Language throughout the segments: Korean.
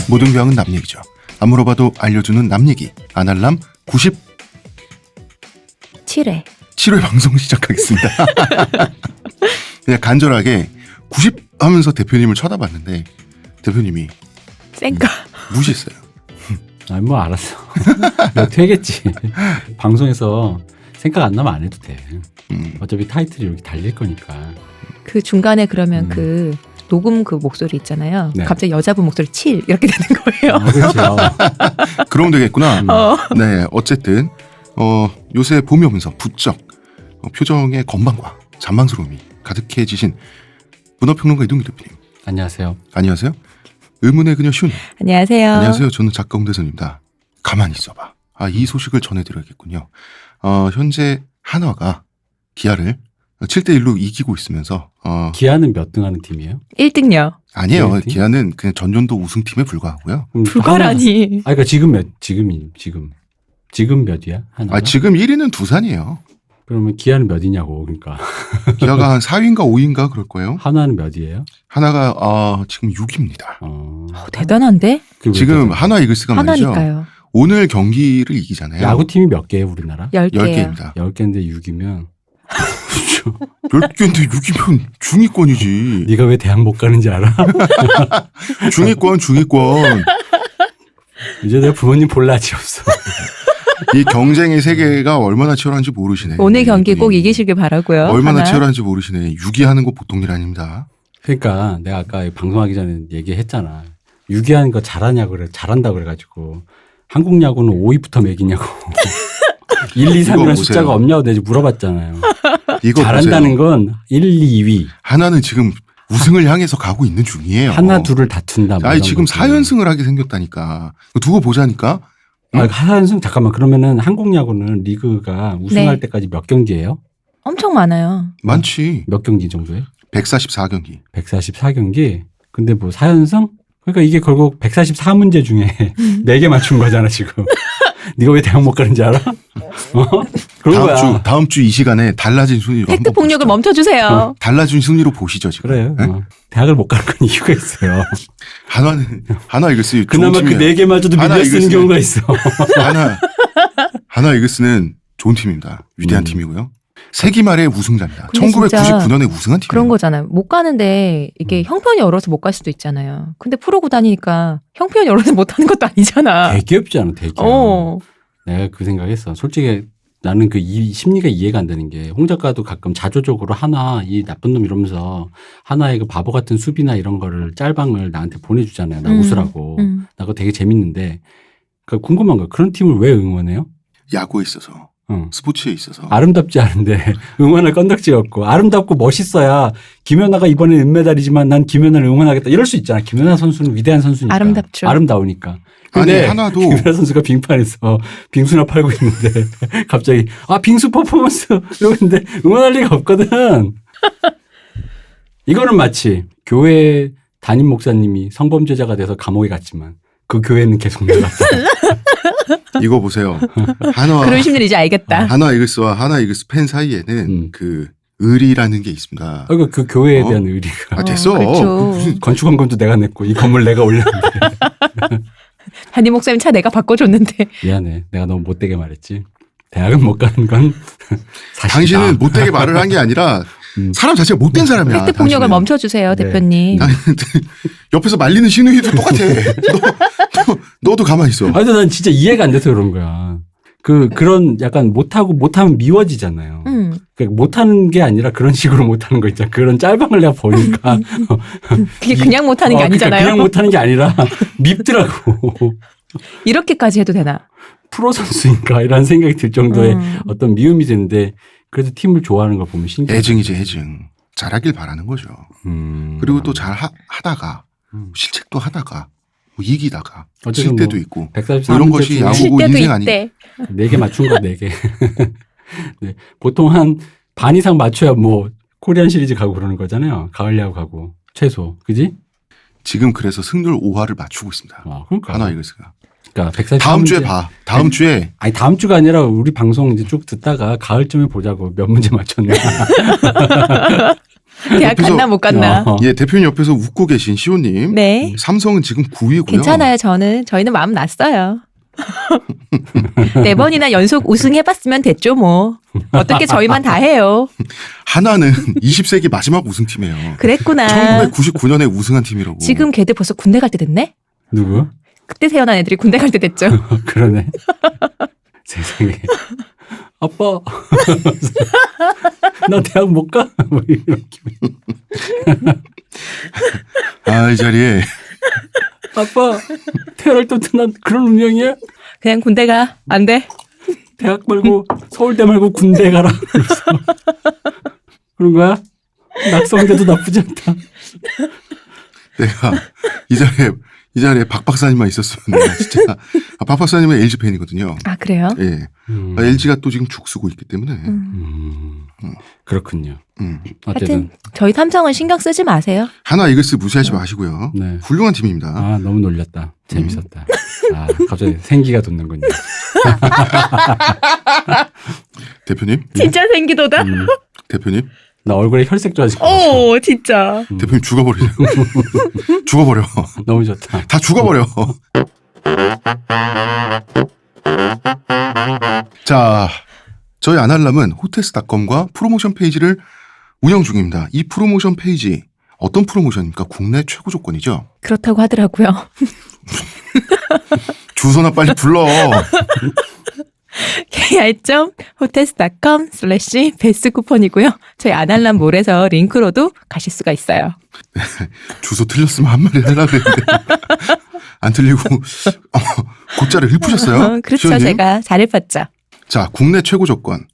모든 교양은 남 얘기죠. 안 물어봐도 알려주는 남 얘기. 아날람 7회 7회 방송 시작하겠습니다. 그냥 간절하게 90 하면서 대표님을 쳐다봤는데 대표님이 쌩까 무시했어요. 아니 뭐 알았어. 되겠지. 방송에서 생각 안 나면 안 해도 돼. 어차피 타이틀이 이렇게 달릴 거니까. 그 중간에 그러면 그 녹음 그 목소리 있잖아요. 네. 갑자기 여자분 목소리 7 이렇게 되는 거예요. 그렇죠. 그러면 되겠구나. 네, 어쨌든 요새 봄이 오면서 부쩍 표정의 건방과 잔망스러움이 가득해지신 문화평론가 이동규 대표님. 안녕하세요. 안녕하세요. 의문의 그녀 시훈. 안녕하세요. 안녕하세요. 저는 작가 홍대선입니다. 가만히 있어봐. 이 소식을 전해드려야겠군요. 현재 한화가 기아를 7대1로 이기고 있으면서 기아는 몇 등 하는 팀이에요? 1등요. 아니에요. 네, 기아는 그냥 전년도 우승팀에 불과하고요. 불가라니. 그러니까 지금 몇이야? 하나가? 지금 1위는 두산이에요. 그러면 기아는 몇이냐고. 그러니까 기아가 한 4위인가 5위인가 그럴 거예요. 한화는 몇이에요? 하나가 지금 6위입니다. 대단한데? 지금 한화 이글스가 말이죠. 하나니까요. 오늘 경기를 이기잖아요. 야구팀이 몇 개예요, 우리나라? 10개예요. 10개입니다. 10개인데 6이면 10개인데 6위면 중위권이지. 네가 왜 대학 못 가는지 알아? 중위권. 이제 내가 부모님 볼 낯이 없어. 이 경쟁의 세계가 얼마나 치열한지 모르시네. 오늘 경기 꼭 이기시길 바라고요. 얼마나 하나. 치열한지 모르시네. 6위하는 거 보통 일 아닙니다. 그러니까 내가 아까 방송하기 전에 얘기했잖아. 6위하는 거 잘하냐고 그래. 잘한다고 그래가지고 한국 야구는 5위부터 매기냐고. 1, 2, 3이라는 숫자가 없냐고 내가 물어봤잖아요. 이거 잘한다는 보세요. 건 1, 2, 2위. 하나는 지금 우승을 향해서 가고 있는 중이에요. 하나 둘을 다툰다. 뭐 이런 지금 것들. 4연승을 하게 생겼다니까. 두고 보자니까. 하연승 잠깐만 그러면은 한국 야구는 리그가 우승할 네. 때까지 몇 경기예요? 엄청 많아요. 많지. 몇 경기 정도예요? 144경기. 144경기. 근데 뭐 4연승? 그러니까 이게 결국 144문제 중에 4개 맞춘 거잖아 지금. 네가 왜 대학 못 가는지 알아? 그런 거야. 다음 주 이 시간에 달라진 순위로 팩트 한번 폭력을 보시죠. 멈춰주세요. 달라진 순위로 보시죠 지금. 그래요. 네? 대학을 못 가는 건 이유가 있어요. 하나 이글스 그나마 그 4개마저도 밀려 쓰는 경우가 있어. 하나 이글스는 좋은 팀입니다. 위대한 팀이고요. 세기 말의 우승자입니다. 근데 1999년에 우승한 팀이에요. 그런 거잖아요. 못 가는데 이게 형편이 얼어서 못 갈 수도 있잖아요. 근데 프로고 다니니까 형편이 얼어서 못 하는 것도 아니잖아. 대기업이잖아 대기업. 내가 그 생각했어. 솔직히 나는 그 심리가 이해가 안 되는 게 홍 작가도 가끔 자조적으로 하나 이 나쁜 놈 이러면서 하나의 그 바보 같은 수비나 이런 거를 짤방을 나한테 보내주잖아요. 나 웃으라고. 나 그거 되게 재밌는데 그 궁금한 거야. 그런 팀을 왜 응원해요? 야구에 있어서. 스포츠에 있어서. 아름답지 않은데 응원할 건덕지가 없고 아름답고 멋있어야 김연아가 이번에 은메달이지만 난 김연아를 응원하겠다 이럴 수 있잖아. 김연아 선수는 위대한 선수니까. 아름답죠. 아름다우니까. 아니 근데 하나도 김연아 선수가 빙판에서 빙수나 팔고 있는데 갑자기 빙수 퍼포먼스 이러고 있는데 응원할 리가 없거든. 이거는 마치 교회 담임 목사님이 성범죄자가 돼서 감옥에 갔지만 그 교회는 계속 나갔다. 이거 보세요. 그런 심리를 이제 알겠다. 하나 이글스와 하나 이글스 팬 사이에는 그 의리라는 게 있습니다. 그러니까 그 교회에 대한 의리가. 됐어. 그렇죠. 무슨 건축원금도 내가 냈고 이 건물 내가 올렸는데. 담임 목사님 차 내가 바꿔줬는데. 미안해. 내가 너무 못되게 말했지. 대학은 못 가는 건 사실이다. 당신은 못되게 말을 한 게 아니라 사람 자체가 못된 사람이야. 팩트 폭력을 당신은. 멈춰주세요, 네. 대표님. 옆에서 말리는 신우이도 똑같아. 너도 가만히 있어. 아니, 근데 난 진짜 이해가 안 돼서 그런 거야. 그런 약간 못하면 미워지잖아요. 그러니까 못하는 게 아니라 그런 식으로 못하는 거 있잖아. 그런 짤방을 내가 보니까. 그게 그냥 못하는 게 아니잖아요. 그러니까 그냥 못하는 게 아니라 밉더라고. 이렇게까지 해도 되나? 프로 선수인가 이런 생각이 들 정도의 어떤 미움이 드는데 그래도 팀을 좋아하는 걸 보면 신기해. 애증이지 애증. 잘하길 바라는 거죠. 그리고 또 잘 하다가 실책도 하다가 뭐 이기다가 질 때도 있고 144 이런 것이 야구고 쉴 때도 인생 아니. 있대. 4개 맞춘 거 4개. 네. 보통 한 반 이상 맞춰야 뭐 코리안 시리즈 가고 그러는 거잖아요. 가을 야구 가고 최소. 그지? 지금 그래서 승률 5할을 맞추고 있습니다. 그러니까. 하나 이글스가. 그러니까 144 다음 주에 문제. 봐. 다음 주에 아니 다음 주가 아니라 우리 방송 이제 쭉 듣다가 가을쯤에 보자고 몇 문제 맞췄냐. 대학 옆에서- 갔나 못 갔나. 예, 대표님 옆에서 웃고 계신 시호님. 네. 삼성은 지금 9위고요. 괜찮아요. 저희는 마음 났어요. 4번이나 연속 우승해봤으면 됐죠 뭐. 어떻게 저희만 다 해요. 하나는 20세기 마지막 우승팀이에요. 그랬구나. 1999년에 우승한 팀이라고. 지금 걔들 벌써 군대 갈 때 됐네? 누구? 그때 태어난 애들이 군대 갈 때 됐죠. 그러네. 세상에. 아빠. 나 대학 못 가? 뭐 이런 기분. 이 자리에 아빠. 태어날 때부터 난 그런 운명이야? 그냥 군대 가. 안 돼. 대학 말고 서울대 말고 군대 가라. 그러면서. 그런 거야? 낙성대도 나쁘지 않다. 내가 이 자리에 박 박사님만 있었으면 내가 진짜 박 박사님은 LG 팬이거든요. 아 그래요? 예. LG가 또 지금 죽쓰고 있기 때문에. 그렇군요. 어쨌든. 하여튼 저희 삼성은 신경 쓰지 마세요. 하나 이글스 무시하지 마시고요. 네. 훌륭한 팀입니다. 아, 너무 놀렸다. 재밌었다. 아, 갑자기 생기가 돋는군요. 대표님, 진짜 생기도다. 대표님, 나 얼굴에 혈색 좋아지고. 오 진짜. 대표님 죽어버리세요. 죽어버려. 너무 좋다. 다 죽어버려. 자, 저희 아날람은 호텔스닷컴과 프로모션 페이지를 운영 중입니다. 이 프로모션 페이지 어떤 프로모션입니까? 국내 최고 조건이죠. 그렇다고 하더라고요. 주소나 빨리 불러. kr.hotels.com/베스트 쿠폰이고요. 저희 아날람몰에서 링크로도 가실 수가 있어요. 주소 틀렸으면 한마디 하려고 했는데 안 틀리고 곧자를 읊으셨어요. 그렇죠. 시원님. 제가 잘 읊었죠. 자, 국내 최고 조건.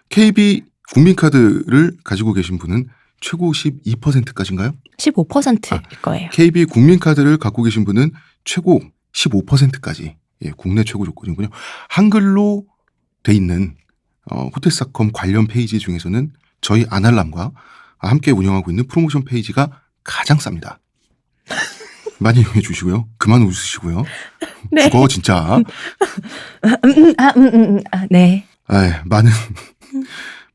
KB 국민카드를 가지고 계신 분은 최고 12%까지인가요? 15%일 거예요. KB 국민카드를 갖고 계신 분은 최고 15%까지. 예, 국내 최고 조건이군요. 한글로 돼 있는 호텔스닷컴 관련 페이지 중에서는 저희 아날람과 함께 운영하고 있는 프로모션 페이지가 가장 쌉니다. 많이 이용해 주시고요. 그만 웃으시고요. 네. 죽어 진짜. 네.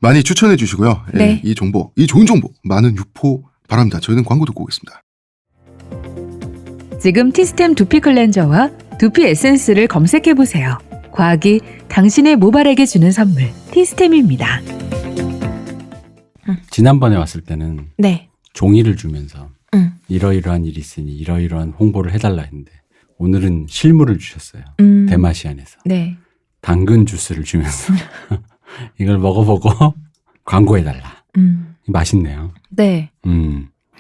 많이 추천해 주시고요. 예, 네. 이 정보, 이 좋은 정보 많은 유포 바랍니다. 저희는 광고 듣고 오겠습니다. 지금 티스템 두피 클렌저와 두피 에센스를 검색해보세요. 과학이 당신의 모발에게 주는 선물, 티스템입니다. 지난번에 왔을 때는 네. 종이를 주면서 응. 이러이러한 일이 있으니 이러이러한 홍보를 해달라 했는데 오늘은 실물을 주셨어요. 대마시안에서. 네. 당근 주스를 주면서 이걸 먹어보고 광고해달라. 맛있네요. 네.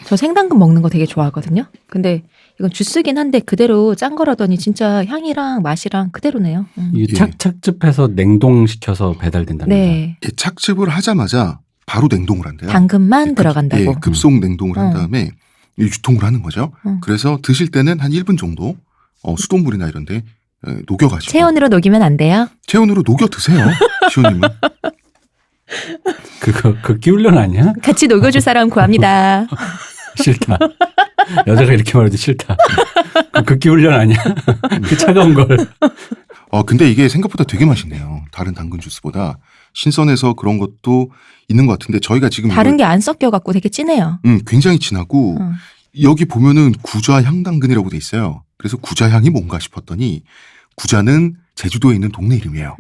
저 생당근 먹는 거 되게 좋아하거든요. 근데 이건 주스긴 한데 그대로 짠 거라더니 진짜 향이랑 맛이랑 그대로네요. 이게 예. 착즙해서 냉동시켜서 배달된답니다. 네. 예, 착즙을 하자마자 바로 냉동을 한대요. 당근만 들어간다고. 예, 급속 냉동을 한 응. 다음에 유통을 하는 거죠. 응. 그래서 드실 때는 한 1분 정도 수돗물이나 이런 데 녹여가지고. 체온으로 녹이면 안 돼요? 체온으로 녹여 드세요. 시호님은. 그거 극기 훈련 아니야? 같이 녹여줄 사람 구합니다. 싫다. 여자가 이렇게 말해도 싫다. 그 극기 훈련 아니야? 그 차가운 걸. 근데 이게 생각보다 되게 맛있네요. 다른 당근 주스보다. 신선해서 그런 것도 있는 것 같은데 저희가 지금 다른 게 안 섞여갖고 되게 진해요. 굉장히 진하고 응. 여기 보면은 구좌 향당근이라고 돼 있어요. 그래서 구좌 향이 뭔가 싶었더니 구좌는 제주도에 있는 동네 이름이에요.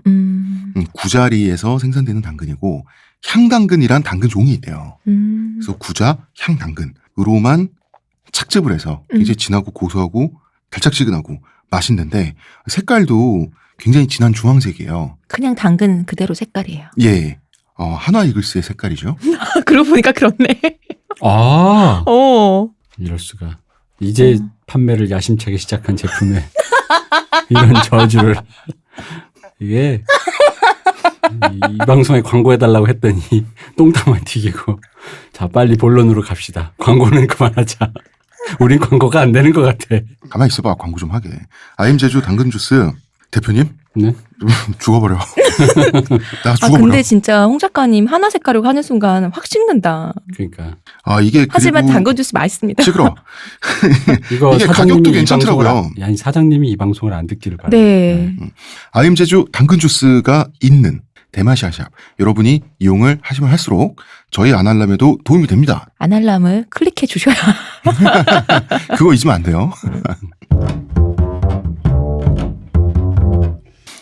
구자리에서 생산되는 당근이고 향당근이란 당근 종이 있대요. 그래서 구좌 향당근으로만 착즙을 해서 굉장히 진하고 고소하고 달짝지근하고 맛있는데 색깔도 굉장히 진한 주황색이에요. 그냥 당근 그대로 색깔이에요. 예. 한화 이글스의 색깔이죠. 그러고 보니까 그렇네. 아, 어. 이럴 수가. 이제 판매를 야심차게 시작한 제품에 이런 저주를. 이게 이 방송에 광고해달라고 했더니 똥탕만 튀기고. 자, 빨리 본론으로 갑시다. 광고는 그만하자. 우린 광고가 안 되는 것 같아. 가만히 있어봐. 광고 좀 하게. 아임제주 당근 주스 대표님 네? 죽어버려. 나 아 죽어버려. 근데 진짜 홍 작가님 하나 색깔로 하는 순간 확 식는다. 그러니까. 이게 하지만 그리고 당근 주스 맛있습니다. 시끄러. 이거 이게 사장님이 가격도 이 괜찮더라고요. 방송을 아니 사장님이 이 방송을 안 듣기를 바랍니다. 네. 아임제주 당근 주스가 있는 대마시아샵 여러분이 이용을 하시면 할수록 저희 아날람에도 도움이 됩니다. 아날람을 클릭해 주셔야. 그거 잊으면 안 돼요.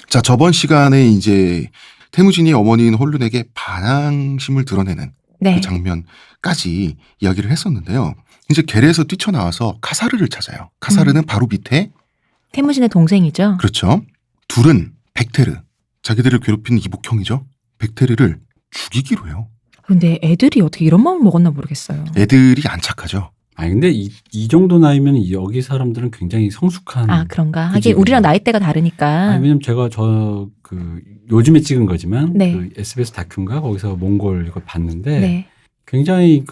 자, 저번 시간에 이제 태무진이 어머니인 홀룬에게 반항심을 드러내는 네. 그 장면까지 이야기를 했었는데요. 이제 게레에서 뛰쳐나와서 카사르를 찾아요. 카사르는 바로 밑에 태무진의 동생이죠. 그렇죠. 둘은 백테르, 자기들을 괴롭히는 이복형이죠. 백테르를 죽이기로 해요. 근데 애들이 어떻게 이런 마음을 먹었나 모르겠어요. 애들이 안 착하죠. 아니 근데 이 정도 나이면 여기 사람들은 굉장히 성숙한. 아, 그런가? 그치, 하긴 우리랑 나이대가 다르니까. 아니, 왜냐면 제가 요즘에 찍은 거지만 네. 그 SBS 다큐인가 거기서 몽골 이거 봤는데 네. 굉장히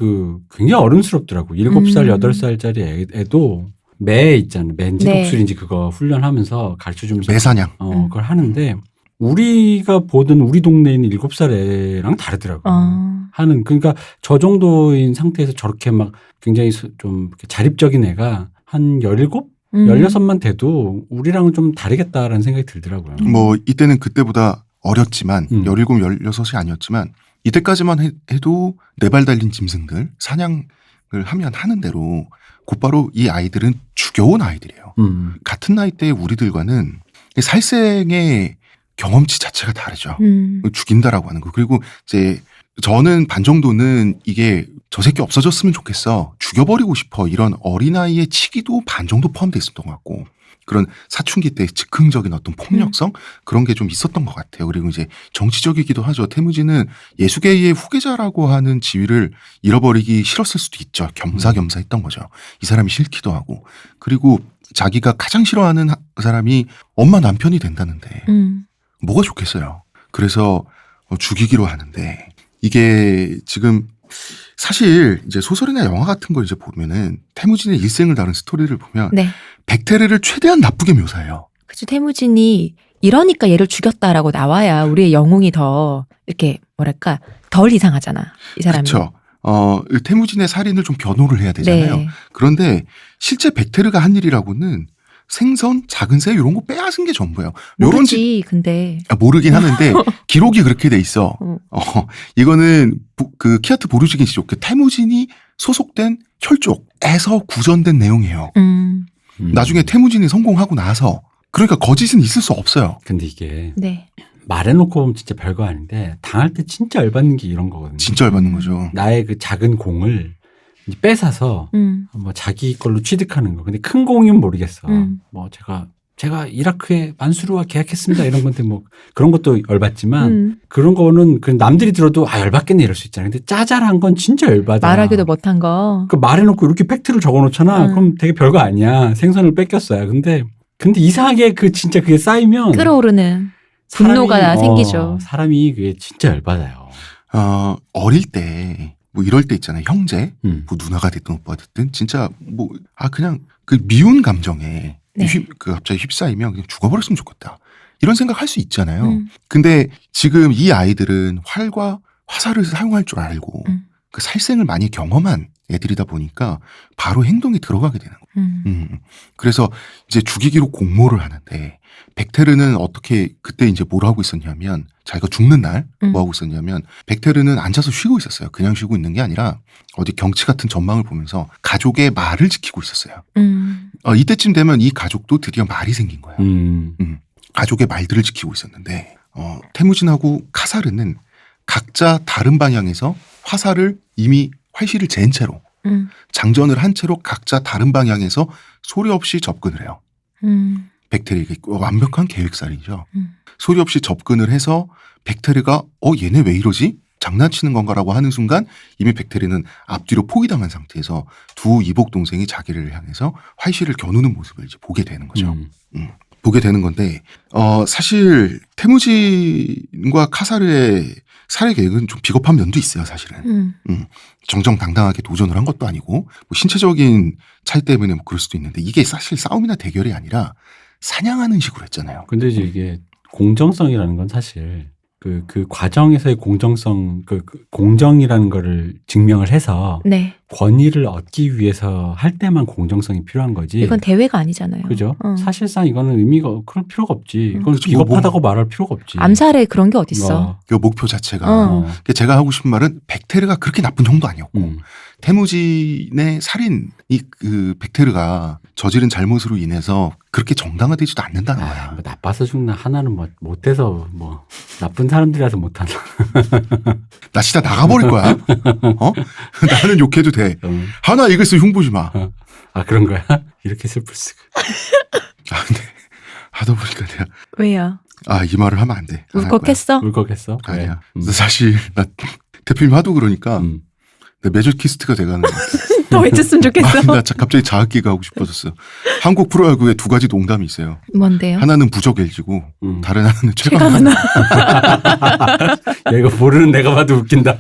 굉장히 어른스럽더라고. 7살, 8살짜리 애도 매 있잖아요. 맨지 네. 독수리인지 그거 훈련하면서 가르쳐 주면서 매사냥. 그걸 하는데 우리가 보던 우리 동네에 있는 7살 애랑 다르더라고. 그러니까 저 정도인 상태에서 저렇게 막 굉장히 좀 이렇게 자립적인 애가 한 17? 16만 돼도 우리랑은 좀 다르겠다라는 생각이 들더라고요. 뭐 이때는 그때보다 어렸지만 17, 16이 아니었지만 이때까지만 해도 4발 달린 짐승들 사냥을 하면 하는 대로 곧바로 이 아이들은 죽여온 아이들이에요. 같은 나이대의 우리들과는 살생의 경험치 자체가 다르죠. 죽인다라고 하는 거. 그리고 이제 저는 반 정도는 이게 저 새끼 없어졌으면 좋겠어. 죽여버리고 싶어. 이런 어린아이의 치기도 반 정도 포함되어 있었던 것 같고 그런 사춘기 때 즉흥적인 어떤 폭력성 그런 게 좀 있었던 것 같아요. 그리고 이제 정치적이기도 하죠. 태무진은 예수계의 후계자라고 하는 지위를 잃어버리기 싫었을 수도 있죠. 겸사겸사 했던 거죠. 이 사람이 싫기도 하고 그리고 자기가 가장 싫어하는 사람이 엄마 남편이 된다는데 뭐가 좋겠어요. 그래서 죽이기로 하는데 이게 지금 사실 이제 소설이나 영화 같은 걸 이제 보면은 태무진의 일생을 다룬 스토리를 보면 네. 백테르를 최대한 나쁘게 묘사해요. 그치, 태무진이 이러니까 얘를 죽였다라고 나와야 우리의 영웅이 더 이렇게 뭐랄까 덜 이상하잖아. 이 사람이. 그렇죠. 태무진의 살인을 좀 변호를 해야 되잖아요. 네. 그런데 실제 백테르가 한 일이라고는 생선, 작은 새 이런 거 빼앗은 게 전부예요. 모르지 근데. 모르긴 하는데 기록이 그렇게 돼 있어. 이거는 그 키아트 보르지긴시족 그 태무진이 소속된 혈족에서 구전된 내용이에요. 나중에 태무진이 성공하고 나서 그러니까 거짓은 있을 수 없어요. 근데 이게 네. 말해놓고 보면 진짜 별거 아닌데 당할 때 진짜 열받는 게 이런 거거든요. 진짜 열받는 거죠. 나의 그 작은 공을 이제 뺏어서 뭐 자기 걸로 취득하는 거. 근데 큰 공이면 모르겠어. 뭐 제가 이라크에 만수르와 계약했습니다. 이런 건데 뭐 그런 것도 열받지만 그런 거는 그 남들이 들어도 열받겠네 이럴 수 있잖아요. 근데 짜잘한 건 진짜 열받아. 말하기도 못한 거. 그 말해놓고 이렇게 팩트를 적어놓잖아. 그럼 되게 별거 아니야. 생선을 뺏겼어요. 근데 이상하게 진짜 그게 쌓이면 끌어오르는 분노가 생기죠. 사람이 그게 진짜 열받아요. 어릴 때 뭐 이럴 때 있잖아요. 형제, 뭐 누나가 됐든 오빠가 됐든 진짜 그냥 그 미운 감정에 네. 갑자기 휩싸이면 그냥 죽어버렸으면 좋겠다. 이런 생각할 수 있잖아요. 근데 지금 이 아이들은 활과 화살을 사용할 줄 알고 그 살생을 많이 경험한 애들이다 보니까 바로 행동이 들어가게 되는 거예요. 그래서 이제 죽이기로 공모를 하는데 백테르는 어떻게 그때 이제 뭘 하고 있었냐면 자기가 죽는 날 뭐 하고 있었냐면 백테르는 앉아서 쉬고 있었어요. 그냥 쉬고 있는 게 아니라 어디 경치 같은 전망을 보면서 가족의 말을 지키고 있었어요. 이때쯤 되면 이 가족도 드디어 말이 생긴 거예요. 가족의 말들을 지키고 있었는데 태무진하고 카사르는 각자 다른 방향에서 화살을 이미 활시를 잰 채로 장전을 한 채로 각자 다른 방향에서 소리 없이 접근을 해요. 백테르에게 완벽한 계획살이죠. 소리 없이 접근을 해서 백테르가 얘네 왜 이러지? 장난치는 건가라고 하는 순간 이미 백테르는 앞뒤로 포위당한 상태에서 두 이복 동생이 자기를 향해서 활시를 겨누는 모습을 이제 보게 되는 거죠. 보게 되는 건데 사실 태무진과 카사르의 살해 계획은 좀 비겁한 면도 있어요, 사실은. 정정당당하게 도전을 한 것도 아니고 뭐 신체적인 차이 때문에 뭐 그럴 수도 있는데 이게 사실 싸움이나 대결이 아니라 사냥하는 식으로 했잖아요. 근데 이제 이게 공정성이라는 건 사실 그 과정에서의 공정성, 그 공정이라는 거를 증명을 해서 네. 권위를 얻기 위해서 할 때만 공정성이 필요한 거지. 이건 대회가 아니잖아요. 그죠? 사실상 이거는 의미가 그럴 필요가 없지. 이건 그렇죠. 비겁하다고 말할 필요가 없지. 암살에 그런 게 어딨어. 그 목표 자체가 제가 하고 싶은 말은 백테르가 그렇게 나쁜 형도 아니었고 태무진의 살인이 그 백테르가 저지른 잘못으로 인해서 그렇게 정당화되지도 않는다는 거야. 뭐 나빠서 죽나 하나는 뭐 못해서 뭐 나쁜 사람들이라서 못하나. 나 진짜 나가버릴 거야. 어? 나는 욕해도 돼. 하나 이글스 흉보지 마. 아 그런 거야? 이렇게 슬플 수가. 아 근데 하다 보니까 내가 왜요? 이 말을 하면 안 돼. 울컥했어? 울컥했어? 아니야. 사실 나 대표님 하도 그러니까 내 메조키스트가 돼가는 거 같아. 더 해줬으면 좋겠어. 나 갑자기 자학기가 하고 싶어졌어. 한국 프로야구에 두 가지 농담이 있어요. 뭔데요? 하나는 부적 LG고 다른 하나는 최강 하나. 야 이거 모르는 내가 봐도 웃긴다.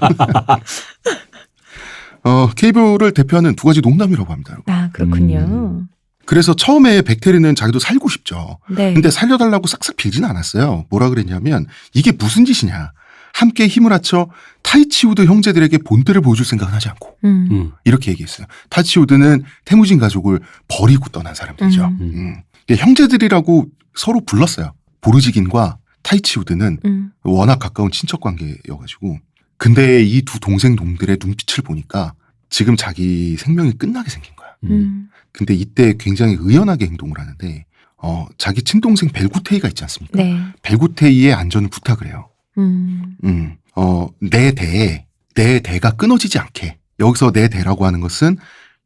KBO를 대표하는 두 가지 농담이라고 합니다. 아 그렇군요. 그래서 처음에 백테르는 자기도 살고 싶죠. 네. 근데 살려달라고 싹싹 빌지는 않았어요. 뭐라 그랬냐면 이게 무슨 짓이냐. 함께 힘을 합쳐 타이치우드 형제들에게 본때를 보여줄 생각은 하지 않고 이렇게 얘기했어요. 타이치우드는 태무진 가족을 버리고 떠난 사람들이죠. 형제들이라고 서로 불렀어요. 보르지긴과 타이치우드는 워낙 가까운 친척 관계여가지고 근데 이 두 동생 놈들의 눈빛을 보니까 지금 자기 생명이 끝나게 생긴 거야. 근데 이때 굉장히 의연하게 행동을 하는데 자기 친동생 벨구테이가 있지 않습니까? 네. 벨구테이의 안전을 부탁을 해요. 내 대가 끊어지지 않게. 여기서 내 대라고 하는 것은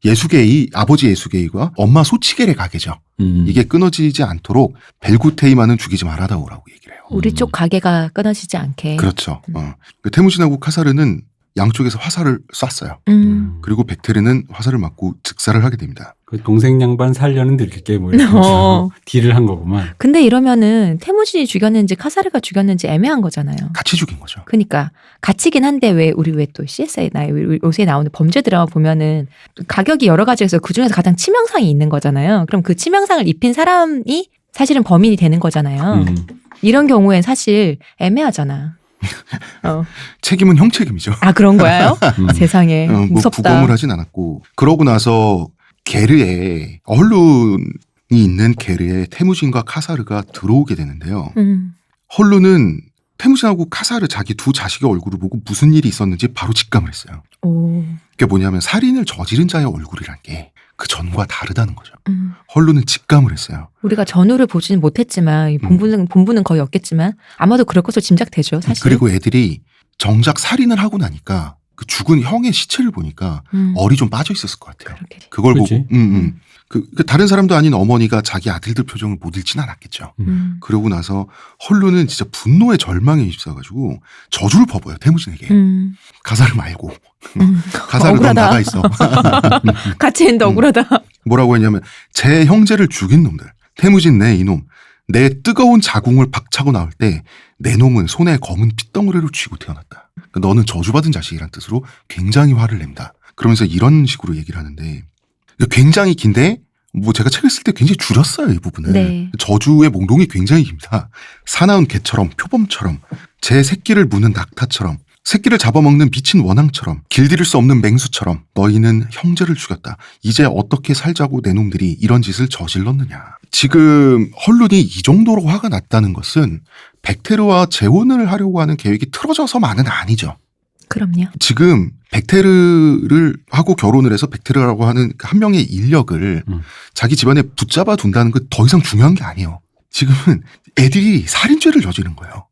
예수게이, 아버지 예수게이와 엄마 소치겔의 가게죠. 이게 끊어지지 않도록 벨구테이만은 죽이지 말아다오라고 얘기를 해요. 우리 쪽 가게가 끊어지지 않게. 그렇죠. 태무진하고 카사르는 양쪽에서 화살을 쐈어요. 그리고 백테르는 화살을 맞고 즉사를 하게 됩니다. 그 동생 양반 살려는 들킬게 뭐 이렇게 딜을 한 거구만. 근데 이러면은 태무진이 죽였는지 카사르가 죽였는지 애매한 거잖아요. 같이 죽인 거죠. 그러니까 같이긴 한데 왜 또 CSI 요새 나오는 범죄 드라마 보면은 가격이 여러 가지에서 그 중에서 가장 치명상이 있는 거잖아요. 그럼 그 치명상을 입힌 사람이 사실은 범인이 되는 거잖아요. 이런 경우엔 사실 애매하잖아. 책임은 형 책임이죠. 아 그런 거예요? 세상에 무섭다. 부검을 하진 않았고 그러고 나서 게르에 헐룬이 있는 게르에 태무진과 카사르가 들어오게 되는데요. 헐룬은 태무진하고 카사르 자기 두 자식의 얼굴을 보고 무슨 일이 있었는지 바로 직감을 했어요. 그게 뭐냐면 살인을 저지른 자의 얼굴이란 게 그 전과 다르다는 거죠. 헐룬은 직감을 했어요. 우리가 전후를 보지는 못했지만 본부는 거의 없겠지만 아마도 그럴 것으로 짐작되죠. 사실. 그리고 애들이 정작 살인을 하고 나니까 그 죽은 형의 시체를 보니까 얼이 좀 빠져 있었을 것 같아요. 그렇게. 그걸 그치? 보고 그 다른 사람도 아닌 어머니가 자기 아들들 표정을 못 읽진 않았겠죠. 그러고 나서 헐룬은 진짜 분노의 절망에 휩싸가지고 저주를 퍼부어요. 태무진에게. 가사를 말고 가사를 넌 나가 있어. 같이 했는데 억울하다. 뭐라고 했냐면 제 형제를 죽인 놈들. 태무진 내 이놈. 내 뜨거운 자궁을 박차고 나올 때 내 놈은 손에 검은 핏덩어리를 쥐고 태어났다. 그러니까 너는 저주받은 자식이란 뜻으로 굉장히 화를 냅니다. 그러면서 이런 식으로 얘기를 하는데 굉장히 긴데 뭐 제가 책을 쓸 때 굉장히 줄였어요. 이 부분을. 네. 저주의 몽동이 굉장히 깁니다. 사나운 개처럼 표범처럼 제 새끼를 무는 낙타처럼 새끼를 잡아먹는 미친 원앙처럼 길들일 수 없는 맹수처럼 너희는 형제를 죽였다. 이제 어떻게 살자고 내 놈들이 이런 짓을 저질렀느냐. 지금 헐룬이 이 정도로 화가 났다는 것은 백테르와 재혼을 하려고 하는 계획이 틀어져서만은 아니죠. 그럼요. 지금 백테르를 하고 결혼을 해서 백테르라고 하는 한 명의 인력을 자기 집안에 붙잡아 둔다는 건 더 이상 중요한 게 아니에요. 지금은 애들이 살인죄를 저지른 거예요.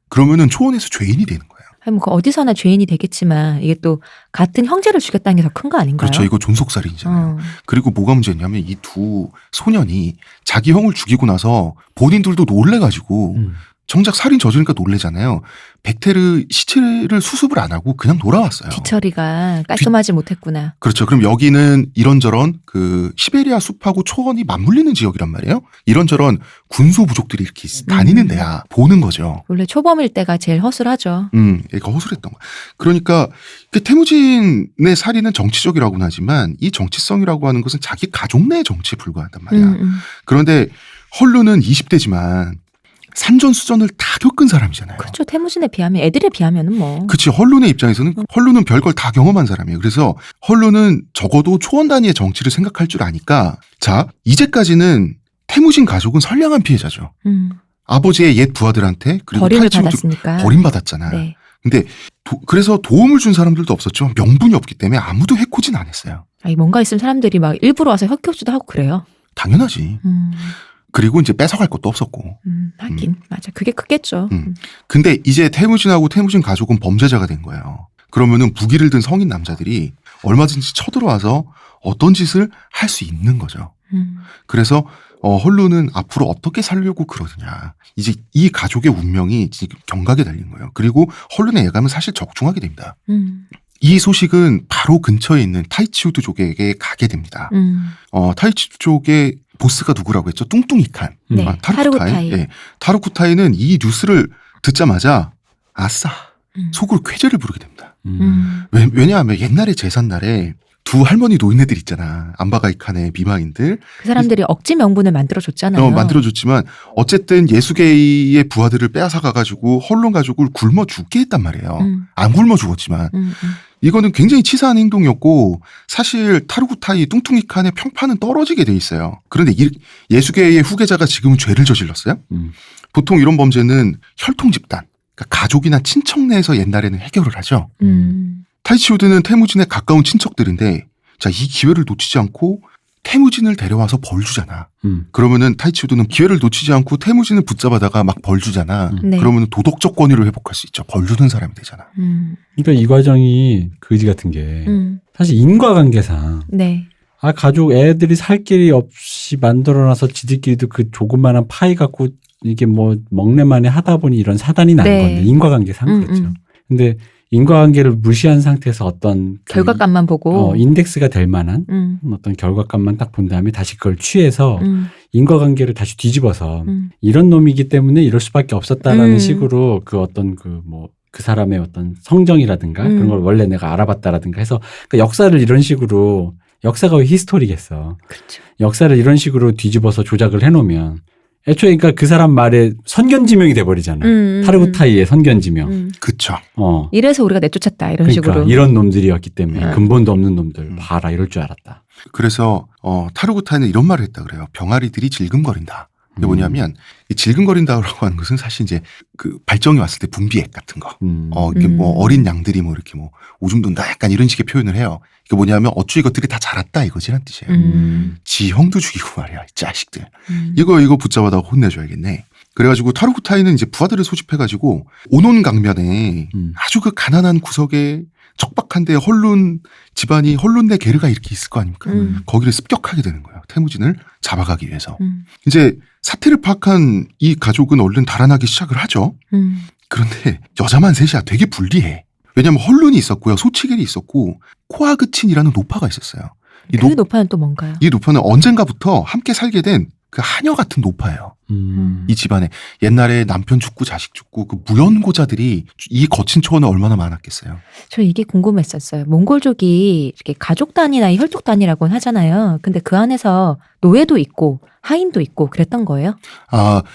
그러면은 초원에서 죄인이 되는 거예요. 뭐 어디서나 죄인이 되겠지만 이게 또 같은 형제를 죽였다는 게 더 큰 거 아닌가요? 그렇죠. 이거 존속살인이잖아요. 그리고 뭐가 문제냐면 이 두 소년이 자기 형을 죽이고 나서 본인들도 놀래가지고 정작 살인 저지르니까 놀래잖아요. 백테르 시체를 수습을 안 하고 그냥 돌아왔어요. 뒤처리가 깔끔하지 못했구나. 그렇죠. 그럼 여기는 이런저런 그 시베리아 숲하고 초원이 맞물리는 지역이란 말이에요. 이런저런 군소 부족들이 이렇게 다니는 데야 보는 거죠. 원래 초범일 때가 제일 허술하죠. 얘가 허술했던 거야. 그러니까 태무진의 살인은 정치적이라고는 하지만 이 정치성이라고 하는 것은 자기 가족 내의 정치에 불과한단 말이야. 그런데 헐룬은 20대지만 산전수전을 다 겪은 사람이잖아요. 그렇죠. 태무진에 비하면 애들에 비하면은 뭐. 그치. 헐룬의 입장에서는 헐룬은 별걸 다 경험한 사람이에요. 그래서 헐룬은 적어도 초원 단위의 정치를 생각할 줄 아니까 자 이제까지는 태무진 가족은 선량한 피해자죠. 아버지의 옛 부하들한테 그리고 버림을 타이치우도 받았으니까. 버림받았잖아. 네. 근데 그래서 도움을 준 사람들도 없었지만 명분이 없기 때문에 아무도 해코진 안 했어요. 아니, 뭔가 있으면 사람들이 막 일부러 와서 혁교수도 하고 그래요. 당연하지. 그리고 이제 뺏어갈 것도 없었고. 하긴 맞아. 그게 크겠죠. 근데 이제 태무진하고 태무진 가족은 범죄자가 된 거예요. 그러면은 무기를 든 성인 남자들이 얼마든지 쳐들어와서 어떤 짓을 할 수 있는 거죠. 그래서 헐룬은 앞으로 어떻게 살려고 그러느냐. 이제 이 가족의 운명이 지금 경각에 달린 거예요. 그리고 헐룬의 예감은 사실 적중하게 됩니다. 이 소식은 바로 근처에 있는 타이치우드족에게 가게 됩니다. 타이치우드족의 보스가 누구라고 했죠? 뚱뚱이 칸. 네. 타르쿠타이. 네. 타르쿠타이는 이 뉴스를 듣자마자 아싸 속으로 쾌재를 부르게 됩니다. 왜냐하면 옛날에 제삿날에 두 할머니 노인네들 있잖아. 안바가이 칸의 비마인들. 그 사람들이 억지 명분을 만들어줬잖아요. 만들어줬지만 어쨌든 예수계의 부하들을 빼앗아 가가지고 헐룬 가족을 굶어 죽게 했단 말이에요. 안 굶어 죽었지만. 이거는 굉장히 치사한 행동이었고 사실 타르쿠타이 뚱뚱이 칸의 평판은 떨어지게 돼 있어요. 그런데 예수계의 후계자가 지금은 죄를 저질렀어요. 보통 이런 범죄는 혈통 집단, 그러니까 가족이나 친척 내에서 옛날에는 해결을 하죠. 타이치우드는 태무진의 가까운 친척들인데 자, 이 기회를 놓치지 않고 태무진을 데려와서 벌 주잖아. 그러면은 타이치우드는 기회를 놓치지 않고 태무진을 붙잡아다가 막 벌 주잖아. 네. 그러면은 도덕적 권위를 회복할 수 있죠. 벌 주는 사람이 되잖아. 그러니까 이 과정이 그지 같은 게 사실 인과관계상 네. 가족 애들이 살 길이 없이 만들어놔서 지들끼리도 그 조그마한 파이 갖고 이게 뭐 먹내만에 하다 보니 이런 사단이 난 네. 건데 인과관계상 그렇죠. 근데 인과관계를 무시한 상태에서 어떤 결과값만 보고 인덱스가 될 만한 어떤 결과값만 딱 본 다음에 다시 그걸 취해서 인과관계를 다시 뒤집어서 이런 놈이기 때문에 이럴 수밖에 없었다라는 식으로 그 어떤 그 사람의 어떤 성정이라든가 그런 걸 원래 내가 알아봤다라든가 해서 그 역사를 이런 식으로 역사가 왜 히스토리겠어. 그렇죠. 역사를 이런 식으로 뒤집어서 조작을 해놓으면 애초에 그러니까 그 사람 말에 선견지명이 돼버리잖아. 타르쿠타이의 선견지명. 그쵸. 이래서 우리가 내쫓았다 이런 그러니까 식으로. 이런 놈들이었기 때문에 근본도 없는 놈들 봐라 이럴 줄 알았다. 그래서 타르쿠타이는 이런 말을 했다 그래요. 병아리들이 질금거린다. 이게 뭐냐면 이 질금거린다라고 하는 것은 사실 이제 그 발정이 왔을 때 분비액 같은 거. 이게 뭐 어린 양들이 뭐 이렇게 뭐 오줌 돈다 약간 이런 식의 표현을 해요. 이게 뭐냐면 어쭈 이것들이 다 자랐다 이거지란 뜻이에요. 지 형도 죽이고 말이야 이 자식들. 이거 붙잡아다 혼내줘야겠네. 그래가지고 타르쿠타이는 이제 부하들을 소집해가지고 오논 강변에 아주 그 가난한 구석에 척박한데 헐룬 집안이 헐룬 내 게르가 이렇게 있을 거 아닙니까? 거기를 습격하게 되는 거예요. 태무진을 잡아가기 위해서. 이제 사태를 파악한 이 가족은 얼른 달아나기 시작을 하죠. 그런데 여자만 셋이야 되게 불리해. 왜냐하면 헐룬이 있었고요. 소치겔이 있었고 코아그친이라는 노파가 있었어요. 그 노파는 또 뭔가요? 이 노파는 언젠가부터 함께 살게 된 그 하녀 같은 노파예요. 이 집안에 옛날에 남편 죽고 자식 죽고 그 무연고자들이 이 거친 초원에 얼마나 많았겠어요. 저 이게 궁금했었어요. 몽골족이 이렇게 가족 단위나 혈족 단위라고는 하잖아요. 근데 그 안에서 노예도 있고 하인도 있고 그랬던 거예요?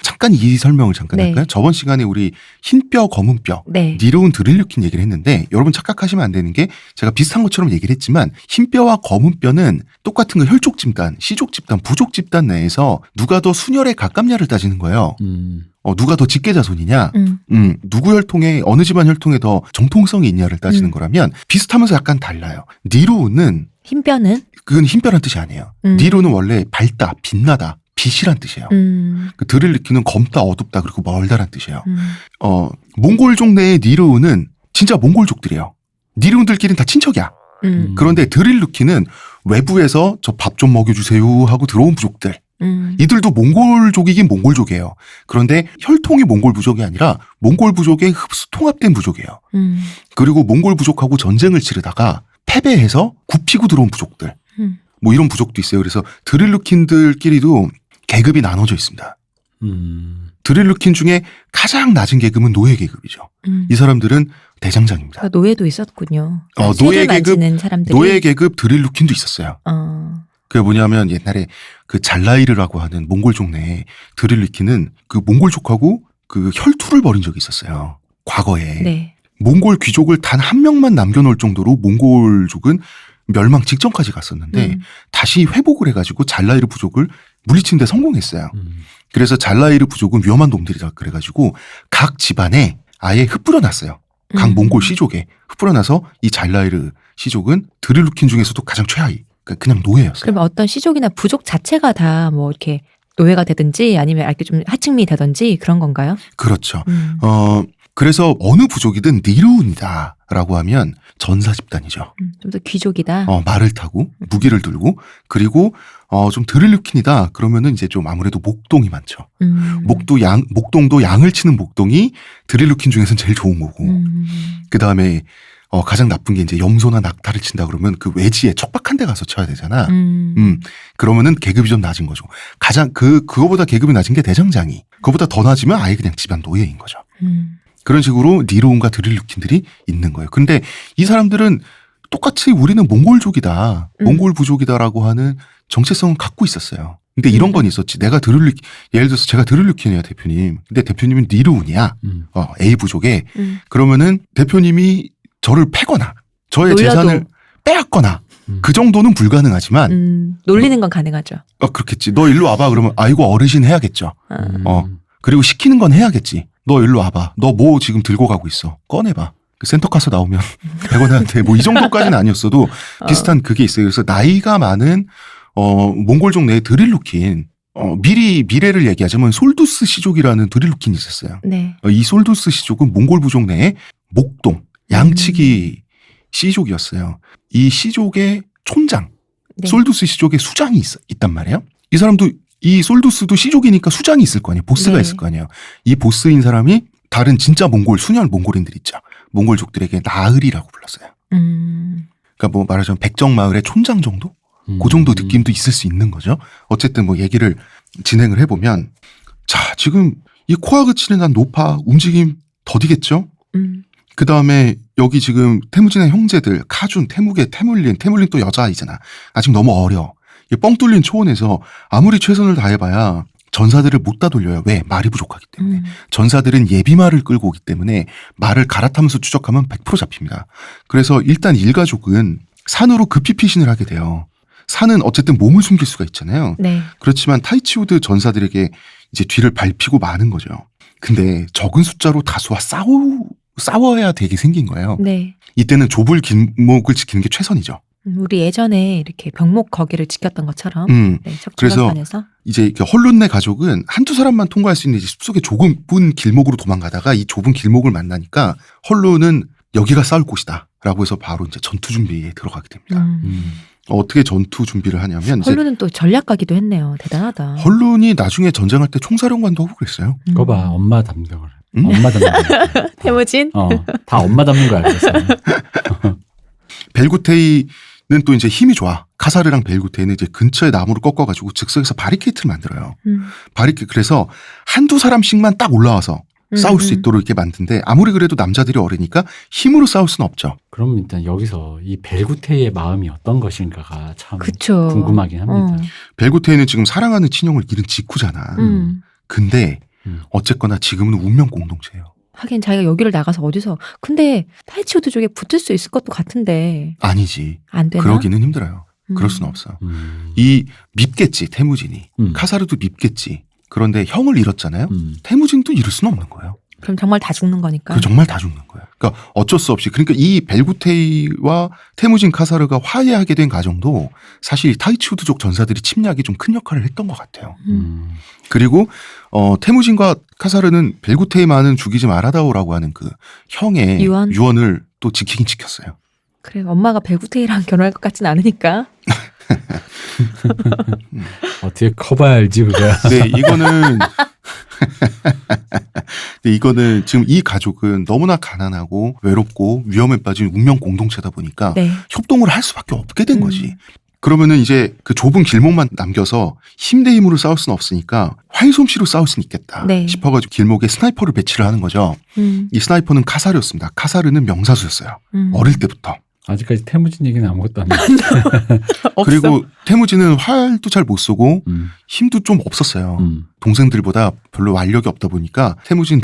잠깐 이 설명을 잠깐 네. 할까요? 저번 시간에 우리 흰뼈 검은뼈 네. 니르운 드릴류킨 얘기를 했는데 여러분 착각하시면 안 되는 게 제가 비슷한 것처럼 얘기를 했지만 흰뼈와 검은뼈는 똑같은 거 혈족 집단, 씨족 집단, 부족 집단 내에서 누가 더 순혈에 가깝냐를 따지는 거예요. 누가 더 직계자손이냐, 누구 혈통에 어느 집안 혈통에 더 정통성이 있냐를 따지는 거라면 비슷하면서 약간 달라요. 니르운은 흰뼈는? 그건 흰뼈란 뜻이 아니에요. 니르운은 원래 밝다, 빛나다, 빛이란 뜻이에요. 그 드릴리키는 검다, 어둡다, 그리고 멀다란 뜻이에요. 몽골족 내의 니르운은 진짜 몽골족들이에요. 니르운들끼리는 다 친척이야. 그런데 드릴루키는 외부에서 저 밥 좀 먹여주세요 하고 들어온 부족들. 이들도 몽골족이긴 몽골족이에요. 그런데 혈통이 몽골 부족이 아니라 몽골 부족의 흡수 통합된 부족이에요. 그리고 몽골 부족하고 전쟁을 치르다가 패배해서 굽히고 들어온 부족들. 뭐 이런 부족도 있어요. 그래서 드릴루킨들끼리도 계급이 나눠져 있습니다. 드릴루킨 중에 가장 낮은 계급은 노예 계급이죠. 이 사람들은 대장장입니다. 노예도 있었군요. 노예 계급, 사람들이. 노예 계급 드릴루킨도 있었어요. 그게 뭐냐면 옛날에 그 잘라이르라고 하는 몽골족 내에 드릴루킨은 그 몽골족하고 그 혈투를 벌인 적이 있었어요. 과거에. 네. 몽골 귀족을 단 한 명만 남겨놓을 정도로 몽골족은 멸망 직전까지 갔었는데 다시 회복을 해가지고 잘라이르 부족을 물리치는 데 성공했어요. 그래서 잘라이르 부족은 위험한 놈들이다 그래가지고 각 집안에 아예 흩뿌려놨어요. 각 몽골 시족에 흩뿌려놔서 이 잘라이르 시족은 드릴루킨 중에서도 가장 최하위. 그러니까 그냥 노예였어요. 그러면 어떤 시족이나 부족 자체가 다 뭐 이렇게 노예가 되든지 아니면 이렇게 좀 하층민이 되든지 그런 건가요? 그렇죠. 그래서 어느 부족이든 니르운이다라고 하면 전사 집단이죠. 좀 더 귀족이다. 말을 타고 무기를 들고 그리고 좀 드릴루킨이다 그러면은 이제 좀 아무래도 목동이 많죠. 목동도 양을 치는 목동이 드릴루킨 중에서는 제일 좋은 거고. 그 다음에 가장 나쁜 게 이제 염소나 낙타를 친다 그러면 그 외지에 척박한 데 가서 쳐야 되잖아. 그러면은 계급이 좀 낮은 거죠. 가장 그거보다 계급이 낮은 게 대장장이. 그거보다 더 낮으면 아예 그냥 집안 노예인 거죠. 그런 식으로 니르운과 드릴루킨들이 있는 거예요. 근데 이 사람들은 똑같이 우리는 몽골족이다, 몽골 부족이다라고 하는 정체성을 갖고 있었어요. 근데 이런 건 있었지. 예를 들어서 제가 드릴루킨이에요, 대표님. 근데 대표님은 니르운이야. A 부족에. 그러면은 대표님이 저를 패거나 저의 놀려도. 재산을 빼앗거나 그 정도는 불가능하지만 놀리는 건 가능하죠. 그렇겠지. 너 일로 와봐. 그러면 아이고 어르신 해야겠죠. 그리고 시키는 건 해야겠지. 너 일로 와봐. 너 뭐 지금 들고 가고 있어. 꺼내봐. 그 센터카서 나오면 100원한테 뭐 이 정도까지는 아니었어도 비슷한 그게 있어요. 그래서 나이가 많은 몽골족 내에 드릴루킨 미래를 얘기하자면 솔두스 시족이라는 드릴루킨이 있었어요. 네. 이 솔두스 시족은 몽골 부족 내에 목동 양치기 시족이었어요. 이 시족의 촌장 네. 솔두스 시족의 수장이 있단 말이에요. 이 사람도 이 솔두스도 시족이니까 수장이 있을 거 아니에요. 보스가 네. 있을 거 아니에요. 이 보스인 사람이 다른 진짜 순혈 몽골인들 있죠. 몽골족들에게 나으리라고 불렀어요. 그러니까 뭐 말하자면 백정마을의 촌장 정도? 그 정도 느낌도 있을 수 있는 거죠. 어쨌든 뭐 얘기를 진행을 해보면 자 지금 이 코아그치는 난 높아 움직임 더디겠죠. 그 다음에 여기 지금 태무진의 형제들 카준, 태무게, 태물린 또 여자아이잖아. 아직 너무 어려. 이 뻥 뚫린 초원에서 아무리 최선을 다해봐야 전사들을 못 다돌려요. 왜? 말이 부족하기 때문에. 전사들은 예비말을 끌고 오기 때문에 말을 갈아타면서 추적하면 100% 잡힙니다. 그래서 일단 일가족은 산으로 급히 피신을 하게 돼요. 산은 어쨌든 몸을 숨길 수가 있잖아요. 네. 그렇지만 타이치우드 전사들에게 이제 뒤를 밟히고 마는 거죠. 근데 적은 숫자로 다수와 싸워야 되게 생긴 거예요. 네. 이때는 좁을 길목을 지키는 게 최선이죠. 우리 예전에 이렇게 병목 거기를 지켰던 것처럼. 네, 그래서 적중간판에서. 이제 헐룬네 가족은 한두 사람만 통과할 수 있는 이제 숲속의 좁은 길목으로 도망가다가 이 좁은 길목을 만나니까 헐룬은 여기가 싸울 곳이다라고 해서 바로 이제 전투 준비에 들어가게 됩니다. 어떻게 전투 준비를 하냐면 이제 헐룬은 또 전략가기도 했네요. 대단하다. 헐룬이 나중에 전쟁할 때 총사령관도 하고 그랬어요. 그거 봐, 엄마 담경을. 엄마 담경. 태무진? 다 엄마 담는 거야, 그래서. 벨구테이는 또 이제 힘이 좋아. 카사르랑 벨구테이는 이제 근처에 나무를 꺾어가지고 즉석에서 바리케이트를 만들어요. 그래서 한두 사람씩만 딱 올라와서 싸울 수 있도록 이렇게 만든데 아무리 그래도 남자들이 어리니까 힘으로 싸울 수는 없죠. 그럼 일단 여기서 이 벨구테의 마음이 어떤 것인가가 참 그쵸. 궁금하긴 합니다. 벨구테이는 지금 사랑하는 친형을 잃은 직후잖아. 근데 어쨌거나 지금은 운명 공동체예요. 하긴 자기가 여기를 나가서 어디서 근데 타이치우드 쪽에 붙을 수 있을 것도 같은데 아니지. 안 되나? 그러기는 힘들어요. 그럴 수는 없어. 이 밉겠지 태무진이. 카사르도 밉겠지. 그런데 형을 잃었잖아요. 태무진도 잃을 수는 없는 거예요. 그럼 정말 다 죽는 거니까. 그 정말 다 죽는 거예요. 그러니까 어쩔 수 없이 그러니까 이 벨구테이와 태무진 카사르가 화해하게 된 과정도 사실 타이치우드족 전사들이 침략이 좀 큰 역할을 했던 것 같아요. 그리고 태무진과 카사르는 벨구테이만은 죽이지 말아다오라고 하는 그 형의 유언을 또 지키긴 지켰어요. 그래 엄마가 벨구테이랑 결혼할 것 같진 않으니까. 어떻게 커봐야 알지 그거야. 네, 이거는 지금 이 가족은 너무나 가난하고 외롭고 위험에 빠진 운명 공동체다 보니까 네. 협동을 할 수밖에 없게 된 거지. 그러면은 이제 그 좁은 길목만 남겨서 힘 대 힘으로 싸울 수는 없으니까 활솜씨로 싸울 수는 있겠다 네. 싶어가지고 길목에 스나이퍼를 배치를 하는 거죠. 이 스나이퍼는 카사르였습니다. 카사르는 명사수였어요. 어릴 때부터. 아직까지 태무진 얘기는 아무것도 안 나왔어. 없어. 그리고 태무진은 활도 잘 못 쏘고 힘도 좀 없었어요. 동생들보다 별로 완력이 없다 보니까 태무진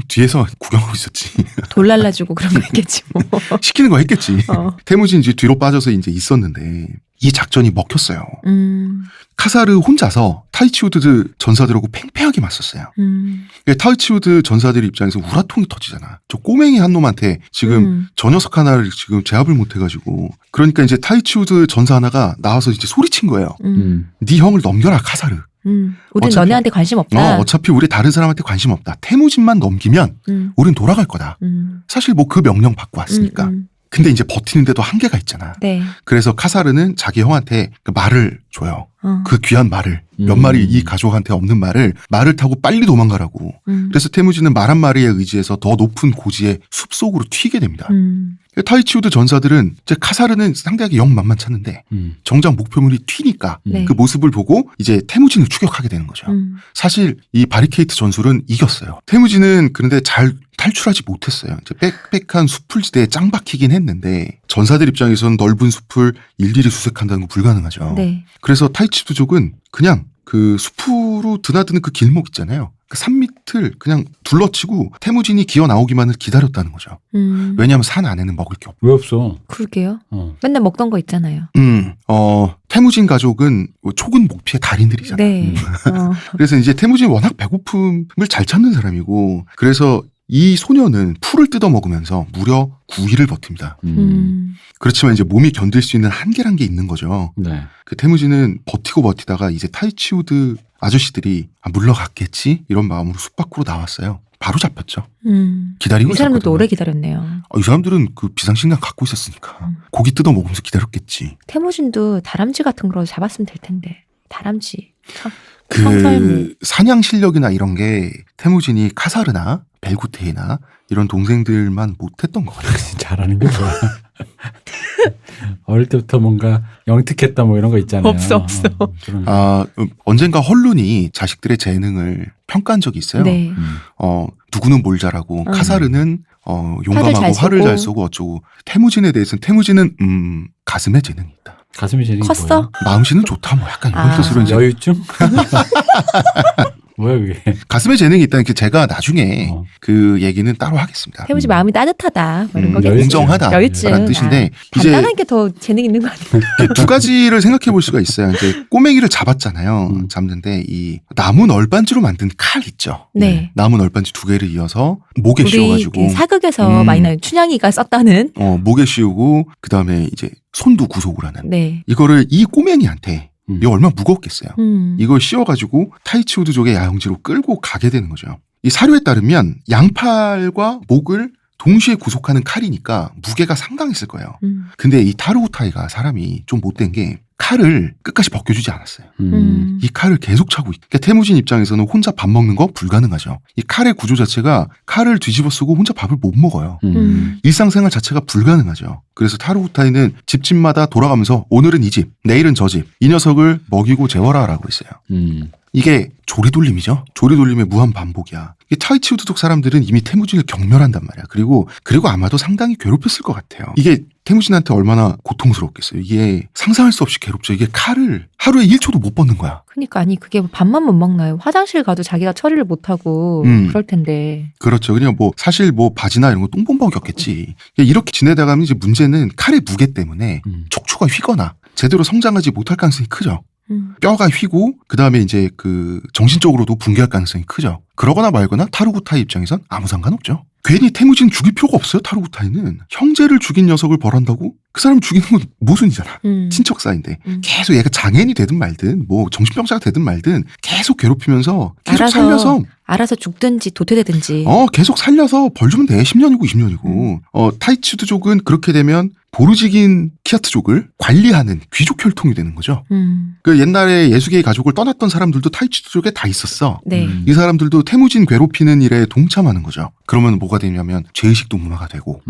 뒤에서 구경하고 있었지. 돌 날라주고 그런 거 있겠지 뭐. 시키는 거 했겠지. 어. 태무진 이제 뒤로 빠져서 이제 있었는데 이 작전이 먹혔어요. 카사르 혼자서 타이치우드 전사들하고 팽팽하게 맞섰어요. 타이치우드 전사들 입장에서 우라통이 터지잖아. 저 꼬맹이 한 놈한테 지금 저 녀석 하나를 지금 제압을 못 해가지고 그러니까 이제 타이치우드 전사 하나가 나와서 이제 소리친 거예요. 네 형을 넘겨라 카사르. 우린 너네한테 관심 없다. 어차피 우리 다른 사람한테 관심 없다. 태무진만 넘기면 우린 돌아갈 거다. 사실 뭐 그 명령 받고 왔으니까. 근데 이제 버티는데도 한계가 있잖아. 네. 그래서 카사르는 자기 형한테 그 말을 줘요. 그 귀한 말을. 몇 마리 이 가족한테 없는 말을 타고 빨리 도망가라고. 그래서 태무진은 말 한 마리에 의지해서 더 높은 고지의 숲속으로 튀게 됩니다. 타이치우드 전사들은 이제 카사르는 상대하기 영 만만찮은데 정작 목표물이 튀니까 네. 그 모습을 보고 이제 태무진을 추격하게 되는 거죠. 사실 이 바리케이트 전술은 이겼어요. 태무진은 그런데 잘 탈출하지 못했어요. 이제 빽빽한 숲풀지대에 짱 박히긴 했는데 전사들 입장에서는 넓은 숲을 일일이 수색한다는 거 불가능하죠. 네. 그래서 타이치우드족은 그냥 그 숲으로 드나드는 그 길목 있잖아요. 그 산 밑을 그냥 둘러치고 태무진이 기어 나오기만을 기다렸다는 거죠. 왜냐하면 산 안에는 먹을 게 없고. 왜 없어? 그러게요. 맨날 먹던 거 있잖아요. 태무진 가족은 촉은 목피의 달인들이잖아요. 네. 그래서 이제 태무진 워낙 배고픔을 잘 참는 사람이고 그래서 이 소녀는 풀을 뜯어 먹으면서 무려 9일을 버팁니다. 그렇지만 이제 몸이 견딜 수 있는 한계란 게 있는 거죠. 네. 그 태무진은 버티다가 이제 타이치우드 아저씨들이 물러갔겠지 이런 마음으로 숲 밖으로 나왔어요. 바로 잡혔죠. 기다리고 이 사람들도 있었거든요. 오래 기다렸네요. 이 사람들은 그 비상식량 갖고 있었으니까 고기 뜯어 먹으면서 기다렸겠지. 태무진도 다람쥐 같은 거 잡았으면 될 텐데. 다람쥐. 그 성설모. 사냥 실력이나 이런 게 태무진이 카사르나 벨구테이나 이런 동생들만 못했던 것 같아요. 잘하는 게 뭐야? 어릴 때부터 뭔가 영특했다 뭐 이런 거 있잖아요. 없어. 그런 언젠가 헐룬이 자식들의 재능을 평가한 적이 있어요. 네. 누구는 뭘 잘하고 카사르는 용감하고 잘 활을 쏘고. 잘 쏘고 어쩌고 태무진에 대해서는 태무진은 가슴에 재능이 있다. 가슴이 재능이 컸어? 뭐야? 마음씨는 좋다 뭐 약간 이런 아. 뜻으로 이제 여유증? 뭐야 그게? 가슴에 재능이 있다는 게 제가 나중에 그 얘기는 따로 하겠습니다. 태무진 마음이 따뜻하다. 뭐 이런 거겠지. 여유증. 공정하다 여유증. 라는 뜻인데 이제 단단한 게 더 재능 있는 거 아니에요? 이렇게 두 가지를 생각해 볼 수가 있어요. 이제 꼬맹이를 잡았잖아요. 잡는데 이 나무 널빤지로 만든 칼 있죠. 네. 나무 널빤지 두 개를 이어서 목에 우리 씌워가지고 그 사극에서 많이 나오는 춘향이가 썼다는. 목에 씌우고 그 다음에 이제 손도 구속을 하는 네. 이거를 이 꼬맹이한테 이거 얼마나 무겁겠어요. 음. 이걸 씌워가지고 타이치우드족의 야영지로 끌고 가게 되는 거죠. 이 사료에 따르면 양팔과 목을 동시에 구속하는 칼이니까 무게가 상당했을 거예요. 근데 이 타루우타이가 사람이 좀 못된 게 칼을 끝까지 벗겨주지 않았어요. 이 칼을 계속 차고 그러니까 태무진 입장에서는 혼자 밥 먹는 거 불가능하죠. 이 칼의 구조 자체가 칼을 뒤집어 쓰고 혼자 밥을 못 먹어요. 일상생활 자체가 불가능하죠. 그래서 타루우타이는 집집마다 돌아가면서 오늘은 이 집, 내일은 저 집, 이 녀석을 먹이고 재워라 라고 했어요. 이게 조리돌림이죠. 조리돌림의 무한 반복이야. 이 타이치우드족 사람들은 이미 태무진을 경멸한단 말이야. 그리고 아마도 상당히 괴롭혔을 것 같아요. 이게 태무진한테 얼마나 고통스럽겠어요. 이게 상상할 수 없이 괴롭죠. 이게 칼을 하루에 1초도 못 뻗는 거야. 그러니까 아니 그게 밥만 못 먹나요? 화장실 가도 자기가 처리를 못 하고 그럴 텐데. 그렇죠. 그냥 뭐 사실 뭐 바지나 이런 거 똥범벅이었겠지. 이렇게 지내다가면 이제 문제는 칼의 무게 때문에 척추가 휘거나 제대로 성장하지 못할 가능성이 크죠. 뼈가 휘고 그다음에 이제 그 정신적으로도 붕괴할 가능성이 크죠. 그러거나 말거나 타루구타이 입장에선 아무 상관없죠. 괜히 태무진 죽일 필요가 없어요. 타루구타이는 형제를 죽인 녀석을 벌한다고 그 사람 죽이는 건 모순이잖아. 친척 사이인데 계속 얘가 장애인이 되든 말든 뭐 정신병자가 되든 말든 계속 괴롭히면서 계속 살려서 알아서 죽든지 도태되든지. 계속 살려서 벌 주면 돼. 10년이고 20년이고. 타이치우드족은 그렇게 되면 보르지긴 키아트족을 관리하는 귀족 혈통이 되는 거죠. 그 옛날에 예수계의 가족을 떠났던 사람들도 타이치우드족에 다 있었어. 네. 이 사람들도 태무진 괴롭히는 일에 동참하는 거죠. 그러면 뭐가 되냐면 죄의식도 문화가 되고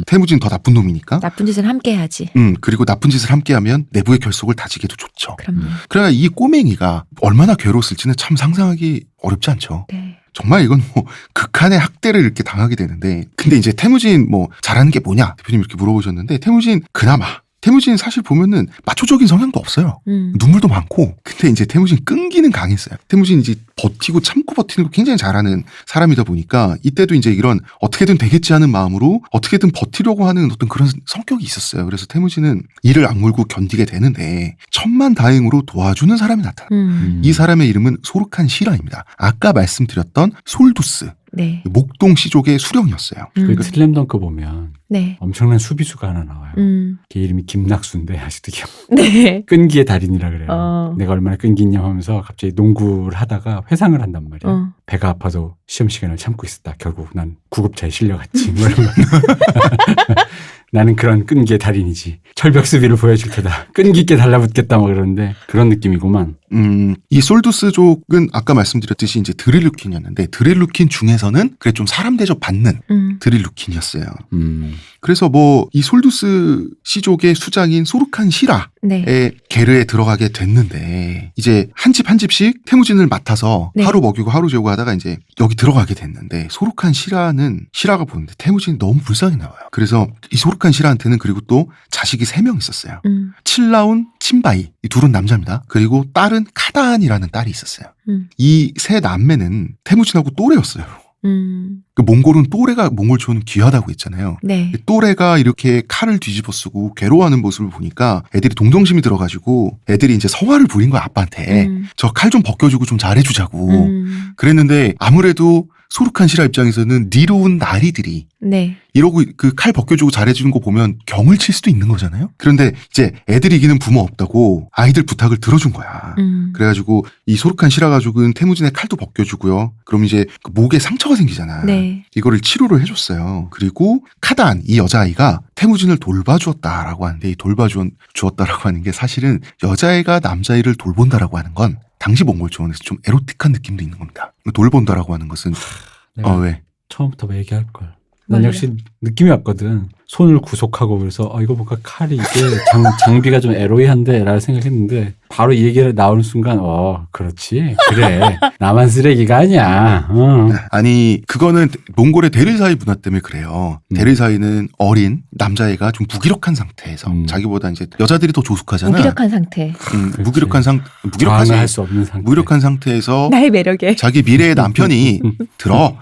태무진 더 나쁜 놈이니까. 나쁜 짓을 함께 해야지. 그리고 나쁜 짓을 함께하면 내부의 결속을 다지기도 좋죠. 그럼요. 그러나 이 꼬맹이가 얼마나 괴로웠을지는 참 상상하기 어렵지 않죠. 네. 정말 이건 뭐 극한의 학대를 이렇게 당하게 되는데, 근데 이제 태무진 뭐 잘하는 게 뭐냐 대표님 이렇게 물어보셨는데, 태무진 사실 보면은 마초적인 성향도 없어요. 눈물도 많고. 근데 이제 태무진 끈기는 강했어요. 태무진 이제 버티고 참고 버티는 거 굉장히 잘하는 사람이다 보니까 이때도 이제 이런 어떻게든 되겠지 하는 마음으로 어떻게든 버티려고 하는 어떤 그런 성격이 있었어요. 그래서 태무진은 이를 악물고 견디게 되는데 천만다행으로 도와주는 사람이 나타나요. 이 사람의 이름은 소르칸 시라입니다. 아까 말씀드렸던 솔두스. 네. 목동 시족의 수령이었어요. 그리고 슬램덩크 보면 네. 엄청난 수비수가 하나 나와요. 걔 이름이 김낙수인데 아직도 기억. 네. 끈기의 달인이라 그래요. 내가 얼마나 끈기 있냐 하면서 갑자기 농구를 하다가 회상을 한단 말이야. 배가 아파도 시험 시간을 참고 있었다. 결국 난 구급차에 실려갔지. 뭐 이런 거. 나는 그런 끈기의 달인이지. 철벽 수비를 보여줄 테다. 끈기 있게 달라붙겠다 막 그러는데 그런 느낌이구만. 이 솔두스족은 아까 말씀드렸듯이 이제 드릴루킨이었는데, 드릴루킨 중에서는 그래 좀 사람 대접 받는 드릴루킨이었어요. 그래서 뭐 이 솔두스 시족의 수장인 소르칸 시라의 네. 게르에 들어가게 됐는데, 이제 한 집 한 집씩 태무진을 맡아서 네. 하루 먹이고 하루 재우고 하다가 이제 여기 들어가게 됐는데, 소르칸 시라가 보는데 태무진이 너무 불쌍히 나와요. 그래서 이 소르칸 시라한테는 그리고 또 자식이 3명 있었어요. 칠라운, 친바이, 이 둘은 남자입니다. 그리고 딸은 카다한이라는 딸이 있었어요. 이 세 남매는 태무진하고 또래였어요. 그 몽골은 또래가 몽골초는 귀하다고 했잖아요. 네. 또래가 이렇게 칼을 뒤집어 쓰고 괴로워하는 모습을 보니까 애들이 동정심이 들어가지고 애들이 이제 성화를 부린 거야, 아빠한테. 저 칼 좀 벗겨주고 좀 잘해주자고. 그랬는데 아무래도 소르칸 시라 입장에서는 니로운 나리들이 네. 이러고 그 칼 벗겨주고 잘해주는 거 보면 경을 칠 수도 있는 거잖아요. 그런데 이제 애들 이기는 부모 없다고 아이들 부탁을 들어준 거야. 그래가지고 이 소르칸 시라 가족은 태무진의 칼도 벗겨주고요. 그럼 이제 그 목에 상처가 생기잖아. 네. 이거를 치료를 해줬어요. 그리고 카단, 이 여자아이가 태무진을 돌봐주었다라고 하는데, 이 돌봐주었다라고 하는 게 사실은 여자애가 남자애를 돌본다라고 하는 건 당시 몽골 초원에서 좀 에로틱한 느낌도 있는 겁니다. 돌본다라고 하는 것은 왜? 처음부터 왜 얘기할 걸. 난 역시 느낌이 왔거든. 손을 구속하고 그래서 이거 뭔가 칼이 이게 장비가 좀 에로이한데 라고 생각했는데 바로 이 얘기가 나오는 순간 그렇지 그래 나만 쓰레기가 아니야. 아니 그거는 몽골의 데르사이 문화 때문에 그래요. 데르사이는 어린 남자애가 좀 무기력한 상태에서 자기보다 이제 여자들이 더 조숙하잖아. 무기력한 상태. 무기력하지. 할 수 없는 상태. 무기력한 상태에서 나의 매력에. 자기 미래의 남편이 들어.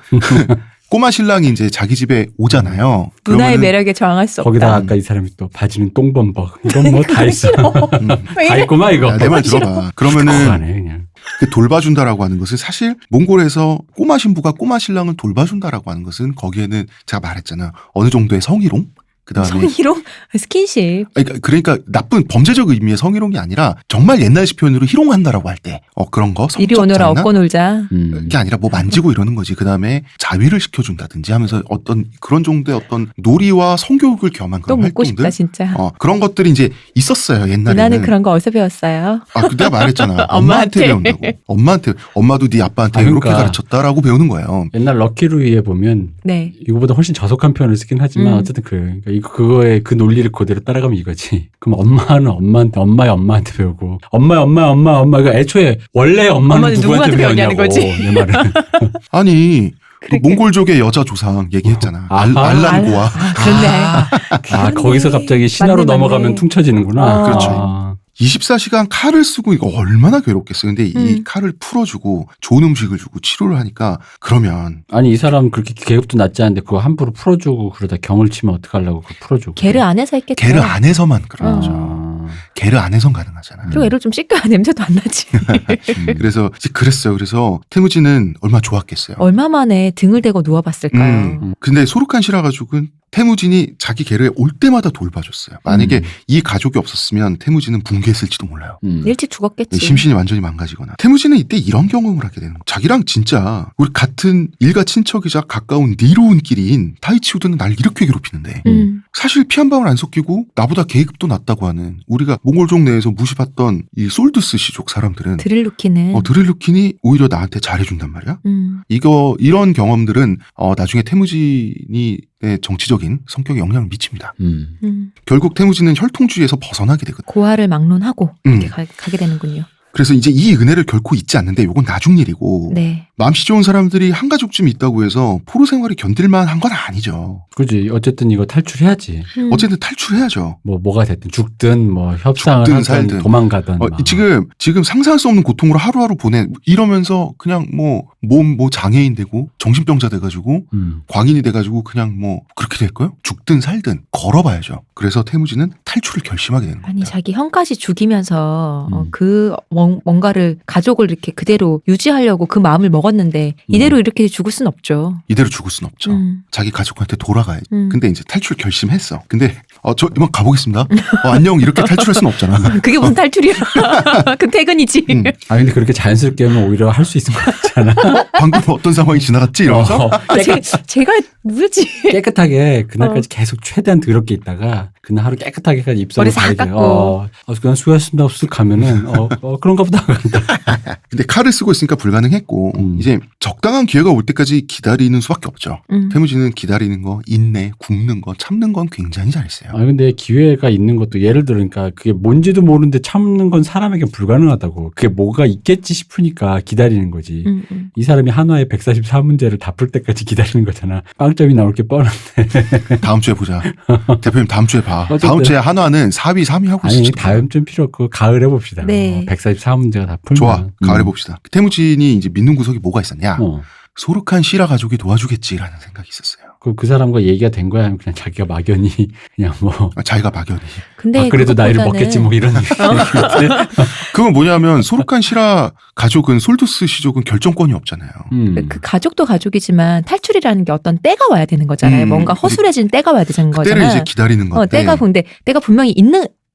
꼬마 신랑이 이제 자기 집에 오잖아요. 누나의 매력에 저항할 수 없다. 거기다가 아까 이 사람이 또 바지는 똥범벅. 이건 뭐 다 있어. 다 있구만 이거. 내 말 들어봐. 그러면은 그냥. 그 돌봐준다라고 하는 것은 사실 몽골에서 꼬마 신부가 꼬마 신랑을 돌봐준다라고 하는 것은 거기에는 제가 말했잖아. 어느 정도의 성희롱? 그다음에 성희롱? 스킨십. 그러니까 나쁜 범죄적 의미의 성희롱이 아니라 정말 옛날식 표현으로 희롱한다라고 할 때 그런 거 이리 오너라 얻고 놀자. 그게 아니라 뭐 만지고 이러는 거지. 그다음에 자위를 시켜준다든지 하면서 어떤 그런 정도의 어떤 놀이와 성교육을 겸한 그런 또 묻고 활동들. 싶다 진짜. 그런 것들이 이제 있었어요 옛날에는. 나는 그런 거 어디서 배웠어요? 내가 말했잖아. 엄마한테 배운다고. 엄마도 네 아빠한테 그러니까. 이렇게 가르쳤다라고 배우는 거예요. 옛날 럭키루이에 보면 네. 이거보다 훨씬 저속한 표현을 쓰긴 하지만 어쨌든 그러니까 그거의 그 논리를 그대로 따라가면 이거지. 그럼 엄마는 엄마한테 엄마한테 배우고 엄마가 애초에 원래 엄마는 누구한테 배웠냐는 거지. 내 말은. 아니 그 몽골족의 여자 조상 얘기했잖아. 알란고아. 그렇네. 거기서 갑자기 신화로 넘어가면 퉁쳐지는구나. 그렇죠. 24시간 칼을 쓰고 이거 얼마나 괴롭겠어요. 근데 이 칼을 풀어주고 좋은 음식을 주고 치료를 하니까 그러면 아니 이 사람 그렇게 계급도 낮지 않은데 그거 함부로 풀어주고 그러다 경을 치면 어떡하려고 그거 풀어주고. 게르 안에서 했겠죠. 게르 안에서만 그런 거죠. 게르 안에선 가능하잖아. 그리고 애를 좀 씻겨야 냄새도 안 나지. 그래서 그랬어요. 그래서 태무진은 얼마나 좋았겠어요. 얼마 만에 등을 대고 누워봤을까요? 근데 소르칸 시라 가족은 태무진이 자기 게르에 올 때마다 돌봐줬어요. 만약에 이 가족이 없었으면 태무진은 붕괴했을지도 몰라요. 일찍 죽었겠지. 심신이 완전히 망가지거나. 태무진은 이때 이런 경험을 하게 되는 거예요. 자기랑 진짜 우리 같은 일가 친척이자 가까운 니로운끼리인 타이치우드는 날 이렇게 괴롭히는데 사실 피 한 방울 안 섞이고 나보다 계급도 낮다고 하는 우리가 몽골족 내에서 무시받던 이 솔두스 시족 사람들은 드릴루킨이 오히려 나한테 잘해준단 말이야. 이런 경험들은 나중에 태무진이 정치적인 성격에 영향을 미칩니다. 음. 결국 태무진은 혈통주의에서 벗어나게 되거든요. 고아를 막론하고 이렇게 가게 되는군요. 그래서 이제 이 은혜를 결코 잊지 않는데 요건 나중 일이고 네. 마음씨 좋은 사람들이 한 가족쯤 있다고 해서 포로 생활이 견딜만 한 건 아니죠. 그지. 어쨌든 이거 탈출해야지. 어쨌든 탈출해야죠. 뭐가 됐든 죽든 뭐 협상을 죽든 하든 살든. 도망가든. 지금 상상할 수 없는 고통으로 하루하루 보내 이러면서 그냥 뭐 몸 장애인 되고 정신병자 돼가지고 광인이 돼가지고 그냥 뭐 그렇게 될까요? 죽든 살든 걸어봐야죠. 그래서 태무진은 탈출을 결심하게 되는 겁니다. 아니 자기 형까지 죽이면서 뭔가를 가족을 이렇게 그대로 유지하려고 그 마음을 먹었는데 이대로 이렇게 죽을 순 없죠. 이대로 죽을 순 없죠. 자기 가족한테 돌아가야지. 근데 이제 탈출 결심했어. 근데 저 이만 가보겠습니다. 안녕 이렇게 탈출할 수는 없잖아. 그게 무슨 탈출이야. 그 퇴근이지. 근데 그렇게 자연스럽게 하면 오히려 할 수 있을 것 같잖아. 방금 어떤 상황이 지나갔지 이러면서 제가 뭐지? 깨끗하게 그날까지 계속 최대한 더럽게 있다가 그날 하루 깨끗하게까지 입술을 머리 싹 깎고. 그냥 수고하셨습니다 쓱 가면은 그런가 보다. 근데 칼을 쓰고 있으니까 불가능했고 이제 적당한 기회가 올 때까지 기다리는 수밖에 없죠. 태무진은 기다리는 거, 인내, 굶는 거, 참는 건 굉장히 잘했어요. 근데 기회가 있는 것도 예를 들으니까 그게 뭔지도 모르는데 참는 건 사람에게 불가능하다고. 그게 뭐가 있겠지 싶으니까 기다리는 거지. 이 사람이 한화의 144문제를 다 풀 때까지 기다리는 거잖아. 빵점이 나올 게 뻔한데. 다음 주에 보자. 대표님 다음 주에 봐. 어쨌든. 다음 주에 한화는 4위, 3위 하고 아니 있어. 다음 좀 필요 없고 가을 해봅시다. 네. 144문제가 다 풀면. 좋아. 가을 해봅시다. 태무진이 이제 믿는 구석이 뭐가 있었냐. 소르칸 시라 가족이 도와주겠지라는 생각이 있었어요. 그 사람과 얘기가 된 거야? 아니면 그냥 자기가 막연히 그냥 뭐. 자기가 막연히. 근데 그래도 나이를 그것보다는- 먹겠지 뭐 이런. 그건 뭐냐면 소르칸 시라 가족은 솔두스 시족은 결정권이 없잖아요. 그 가족도 가족이지만 탈출이라는 게 어떤 때가 와야 되는 거잖아요. 뭔가 허술해진 때가 와야 되는 그때를 거잖아요. 이제 기다리는 건데. 때가 분명히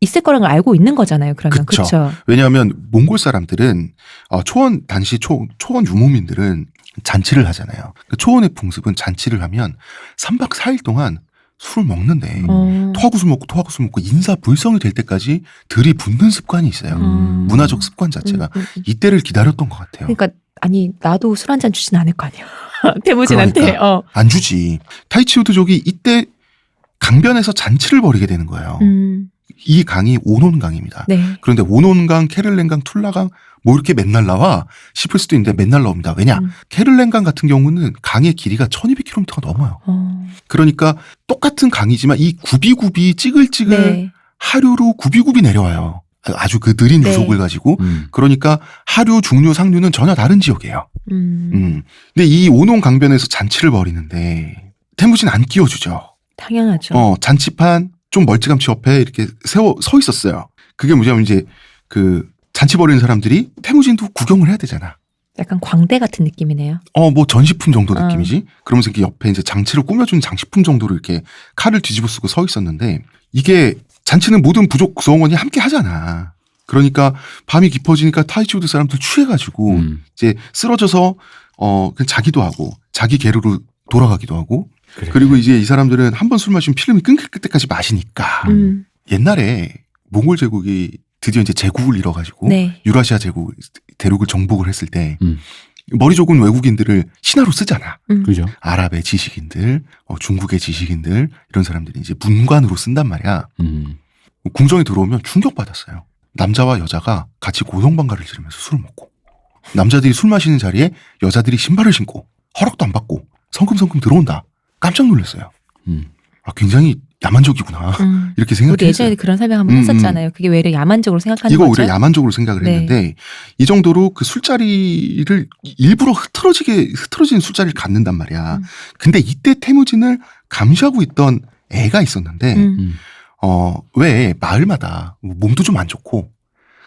있을 거라는 걸 알고 있는 거잖아요. 그러면 그쵸. 그렇죠. 왜냐하면 몽골 사람들은 당시 초원 유목민들은 잔치를 하잖아요. 그 초원의 풍습은 잔치를 하면 3박 4일 동안 술을 먹는데 토하구술 먹고 인사불성이 될 때까지 들이붓는 습관이 있어요. 문화적 습관 자체가. 이때를 기다렸던 것 같아요. 그러니까 아니 나도 술 한 잔 주진 않을 거 아니야. 태무진한테. 그러니까. 안 주지. 타이치우드족이 이때 강변에서 잔치를 벌이게 되는 거예요. 이 강이 오논강입니다. 네. 그런데 오논강, 케를렌강, 툴라강 뭐 이렇게 맨날 나와 싶을 수도 있는데 맨날 나옵니다. 왜냐? 케를렌강 같은 경우는 강의 길이가 1200km가 넘어요. 그러니까 똑같은 강이지만 이 굽이굽이 찌글찌글 네. 하류로 굽이굽이 내려와요. 아주 그 느린 네. 유속을 가지고. 그러니까 하류, 중류, 상류는 전혀 다른 지역이에요. 근데 이 오논 강변에서 잔치를 벌이는데 태무진 안 끼워주죠. 당연하죠. 잔치판 좀 멀찌감치 옆에 이렇게 서 있었어요. 그게 뭐냐면 이제 그 잔치 벌이는 사람들이 태무진도 구경을 해야 되잖아. 약간 광대 같은 느낌이네요. 뭐 전시품 정도 느낌이지. 그러면서 이렇게 옆에 이제 장치를 꾸며주는 장식품 정도로 이렇게 칼을 뒤집어 쓰고 서 있었는데 이게 잔치는 모든 부족 구성원이 함께 하잖아. 그러니까 밤이 깊어지니까 타이치우드 사람들 취해가지고 이제 쓰러져서 그냥 자기도 하고 자기 계로로 돌아가기도 하고 그래. 그리고 이제 이 사람들은 한 번 술 마시면 필름이 끊길 때까지 마시니까 옛날에 몽골 제국이 드디어 이제 제국을 잃어가지고 네. 유라시아 제국 대륙을 정복을 했을 때 머리 좋은 외국인들을 신하로 쓰잖아. 그죠. 아랍의 지식인들, 중국의 지식인들 이런 사람들이 이제 문관으로 쓴단 말이야. 궁정에 들어오면 충격받았어요. 남자와 여자가 같이 고성방가를 지르면서 술을 먹고 남자들이 술 마시는 자리에 여자들이 신발을 신고 허락도 안 받고 성큼성큼 들어온다. 깜짝 놀랐어요. 굉장히 야만적이구나. 이렇게 우리 생각했어요. 예전에 그런 설명 한번 했었잖아요. 그게 왜 이렇게 야만적으로 생각하는 이거 거죠? 오히려 야만적으로 생각을 네. 했는데 이 정도로 그 술자리를 일부러 흐트러진 술자리를 갖는단 말이야. 근데 이때 태무진을 감시하고 있던 애가 있었는데 왜 마을마다 몸도 좀 안 좋고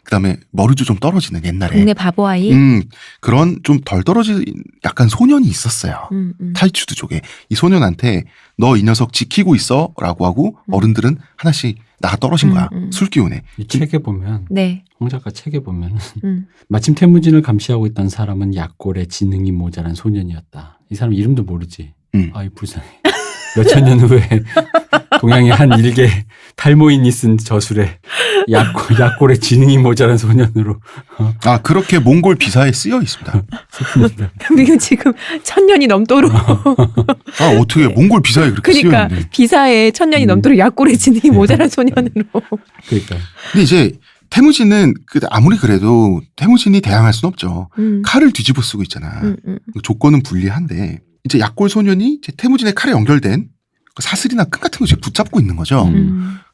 그다음에 머리도 좀 떨어지는 옛날에 동네 바보 아이. 그런 좀 덜 떨어진 약간 소년이 있었어요. 타이추드 쪽에 이 소년한테 너 이 녀석 지키고 있어라고 하고 어른들은 하나씩 나가 떨어진 거야. 술 기운에. 이 책에 보면 네. 홍 작가 책에 보면 마침 태무진을 감시하고 있던 사람은 약골의 지능이 모자란 소년이었다. 이 사람 이름도 모르지. 아이 불쌍해. 몇천 년 후에 동양의 한 일개 탈모인이 쓴 저술에 약골의 지능이 모자란 소년으로. 그렇게 몽골 비사에 쓰여 있습니다. 이거 지금 1000년이 넘도록. 어떻게 몽골 비사에 그렇게 쓰여 그러니까 있는데. 비사에 1000년이 넘도록 약골의 지능이 모자란 소년으로. 그러니까. 근데 이제 태무진은 아무리 그래도 태무진이 대항할 순 없죠. 칼을 뒤집어 쓰고 있잖아. 조건은 불리한데 이제 약골 소년이 이제 태무진의 칼에 연결된 사슬이나 끈 같은 거 붙잡고 있는 거죠.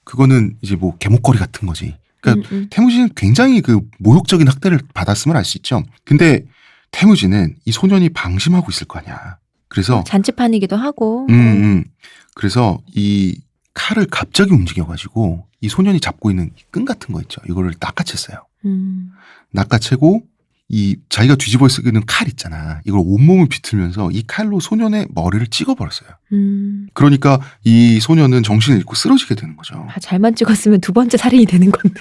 그거는 이제 뭐 개목걸이 같은 거지. 그러니까 태무진은 굉장히 그 모욕적인 학대를 받았음을 알 수 있죠. 근데 태무진은 이 소년이 방심하고 있을 거 아니야. 그래서 잔치판이기도 하고. 그래서 이 칼을 갑자기 움직여가지고 이 소년이 잡고 있는 끈 같은 거 있죠. 이거를 낚아챘어요. 낚아채고 이 자기가 뒤집어 쓰는 칼 있잖아. 이걸 온몸을 비틀면서 이 칼로 소년의 머리를 찍어버렸어요. 그러니까 이 소년은 정신을 잃고 쓰러지게 되는 거죠. 잘만 찍었으면 두 번째 살인이 되는 건데.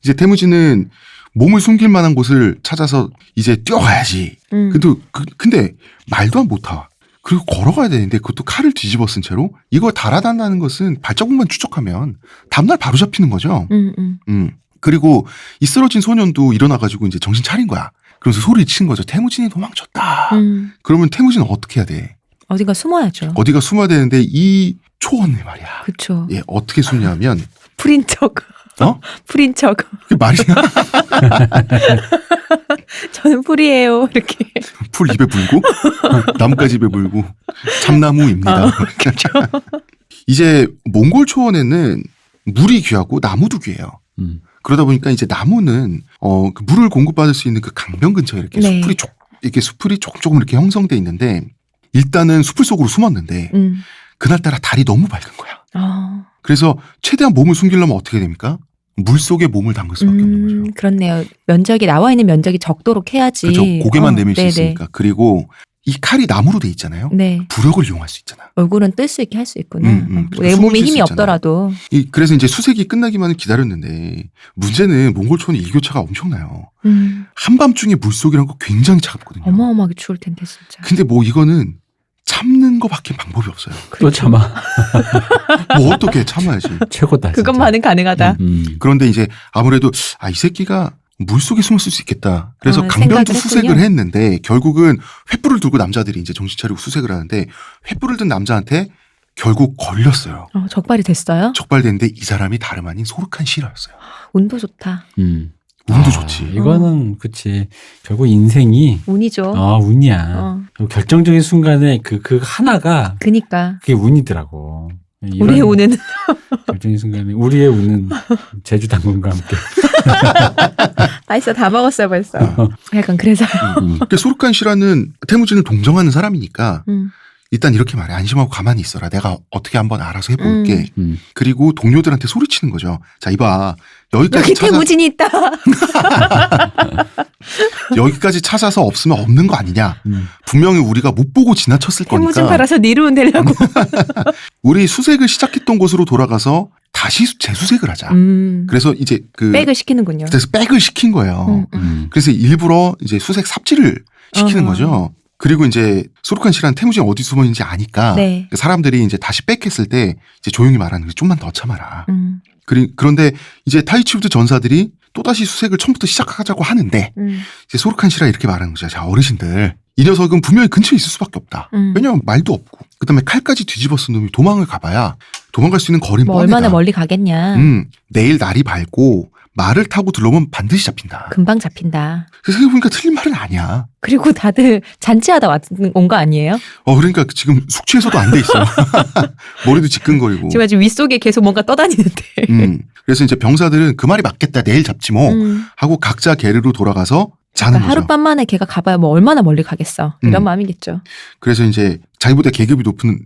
이제 태무진은 몸을 숨길 만한 곳을 찾아서 이제 뛰어가야지. 근데 말도 못하. 그리고 걸어가야 되는데 그것도 칼을 뒤집어 쓴 채로 이걸 달아난다는 것은 발자국만 추적하면 다음날 바로 잡히는 거죠. 그리고 이 쓰러진 소년도 일어나가지고 이제 정신 차린 거야. 그러면서 소리를 치는 거죠. 태무진이 도망쳤다. 그러면 태무진은 어떻게 해야 돼? 어디가 숨어야죠. 어디가 숨어야 되는데 이 초원을 말이야. 그렇죠. 예, 어떻게 숨냐면 풀인 척. 풀인 척. 그게 말이야. 저는 풀이에요. 이렇게. 풀 입에 물고 나뭇가지 입에 물고 참나무입니다. 이제 몽골 초원에는 물이 귀하고 나무도 귀해요. 그러다 보니까 이제 나무는 그 물을 공급받을 수 있는 그 강변 근처에 이렇게 네. 숲이 조금 이렇게 형성돼 있는데 일단은 숲을 속으로 숨었는데 그날따라 달이 너무 밝은 거야. 그래서 최대한 몸을 숨기려면 어떻게 됩니까? 물 속에 몸을 담글 수밖에 없는 거죠. 그렇네요. 면적이 나와 있는 면적이 적도록 해야지. 그렇죠. 고개만 내밀 수 네네. 있으니까. 그리고 이 칼이 나무로 돼 있잖아요. 네. 부력을 이용할 수 있잖아. 얼굴은 뜰 수 있게 할 수 있구나. 내 숨을 몸에 쉴수 힘이 있잖아. 없더라도. 그래서 이제 수색이 끝나기만을 기다렸는데 문제는 몽골초원의 일교차가 엄청나요. 한밤중에 물속이란 거 굉장히 차갑거든요. 어마어마하게 추울 텐데 진짜. 근데 뭐 이거는 참는 거밖에 방법이 없어요. 또 참아. 뭐 어떻게 참아야지. 최고다. 그것만은 가능하다. 그런데 이제 아무래도 이 새끼가 물속에 숨었을 수 있겠다. 그래서 강변도 생각을 수색을 했군요. 했는데 결국은 횃불을 들고 남자들이 이제 정신 차리고 수색을 하는데 횃불을 든 남자한테 결국 걸렸어요. 적발이 됐어요? 적발됐는데 이 사람이 다름 아닌 소르칸 시라였어요. 운도 좋다. 운도 좋지. 이거는 그치. 결국 인생이 운이죠. 운이야. 결정적인 순간에 그 하나가 그니까. 그게 운이더라고. 우리의 운은. 결정적인 순간에 우리의 운은 제주 당근과 함께. 맛있어. 다 먹었어요 벌써. 약간 그래서. 그러니까 소르칸 시라는 태무진을 동정하는 사람이니까 일단 이렇게 말해. 안심하고 가만히 있어라. 내가 어떻게 한번 알아서 해볼게. 그리고 동료들한테 소리치는 거죠. 자, 이봐. 여기 태무진이 있다. 여기까지 찾아서 없으면 없는 거 아니냐. 분명히 우리가 못 보고 지나쳤을 거니까. 태무진 팔아서 니르운 되려고. 우리 수색을 시작했던 곳으로 돌아가서 다시 재수색을 하자. 그래서 이제 백을 시키는군요. 그래서 백을 시킨 거예요. 그래서 일부러 이제 수색 삽질을 시키는 거죠. 그리고 이제 소르칸 씨란 태무진 어디 숨어 있는지 아니까 네. 사람들이 이제 다시 백했을 때 이제 조용히 말하는 거지. 좀만 더 참아라. 그런데 이제 타이치우드 전사들이 또다시 수색을 처음부터 시작하자고 하는데 이제 소르칸 씨라 이렇게 말하는 거죠. 자, 어르신들. 이 녀석은 분명히 근처에 있을 수밖에 없다. 왜냐하면 말도 없고 그다음에 칼까지 뒤집어 쓴 놈이 도망을 가봐야 도망갈 수 있는 거리는 뭐 뻔하다. 얼마나 멀리 가겠냐. 내일 날이 밝고 말을 타고 들러오면 반드시 잡힌다. 금방 잡힌다. 그래서 생각해보니까 틀린 말은 아니야. 그리고 다들 잔치하다 온 거 아니에요? 그러니까 지금 숙취해소도 안 돼 있어. 머리도 지끈거리고. 지금 아직 윗속에 계속 뭔가 떠다니는데. 그래서 이제 병사들은 그 말이 맞겠다. 내일 잡지 뭐. 하고 각자 게르로 돌아가서 자는 거죠. 하룻밤 만에 걔가 가봐야 뭐 얼마나 멀리 가겠어. 이런 마음이겠죠. 그래서 이제 자기보다 계급이 높은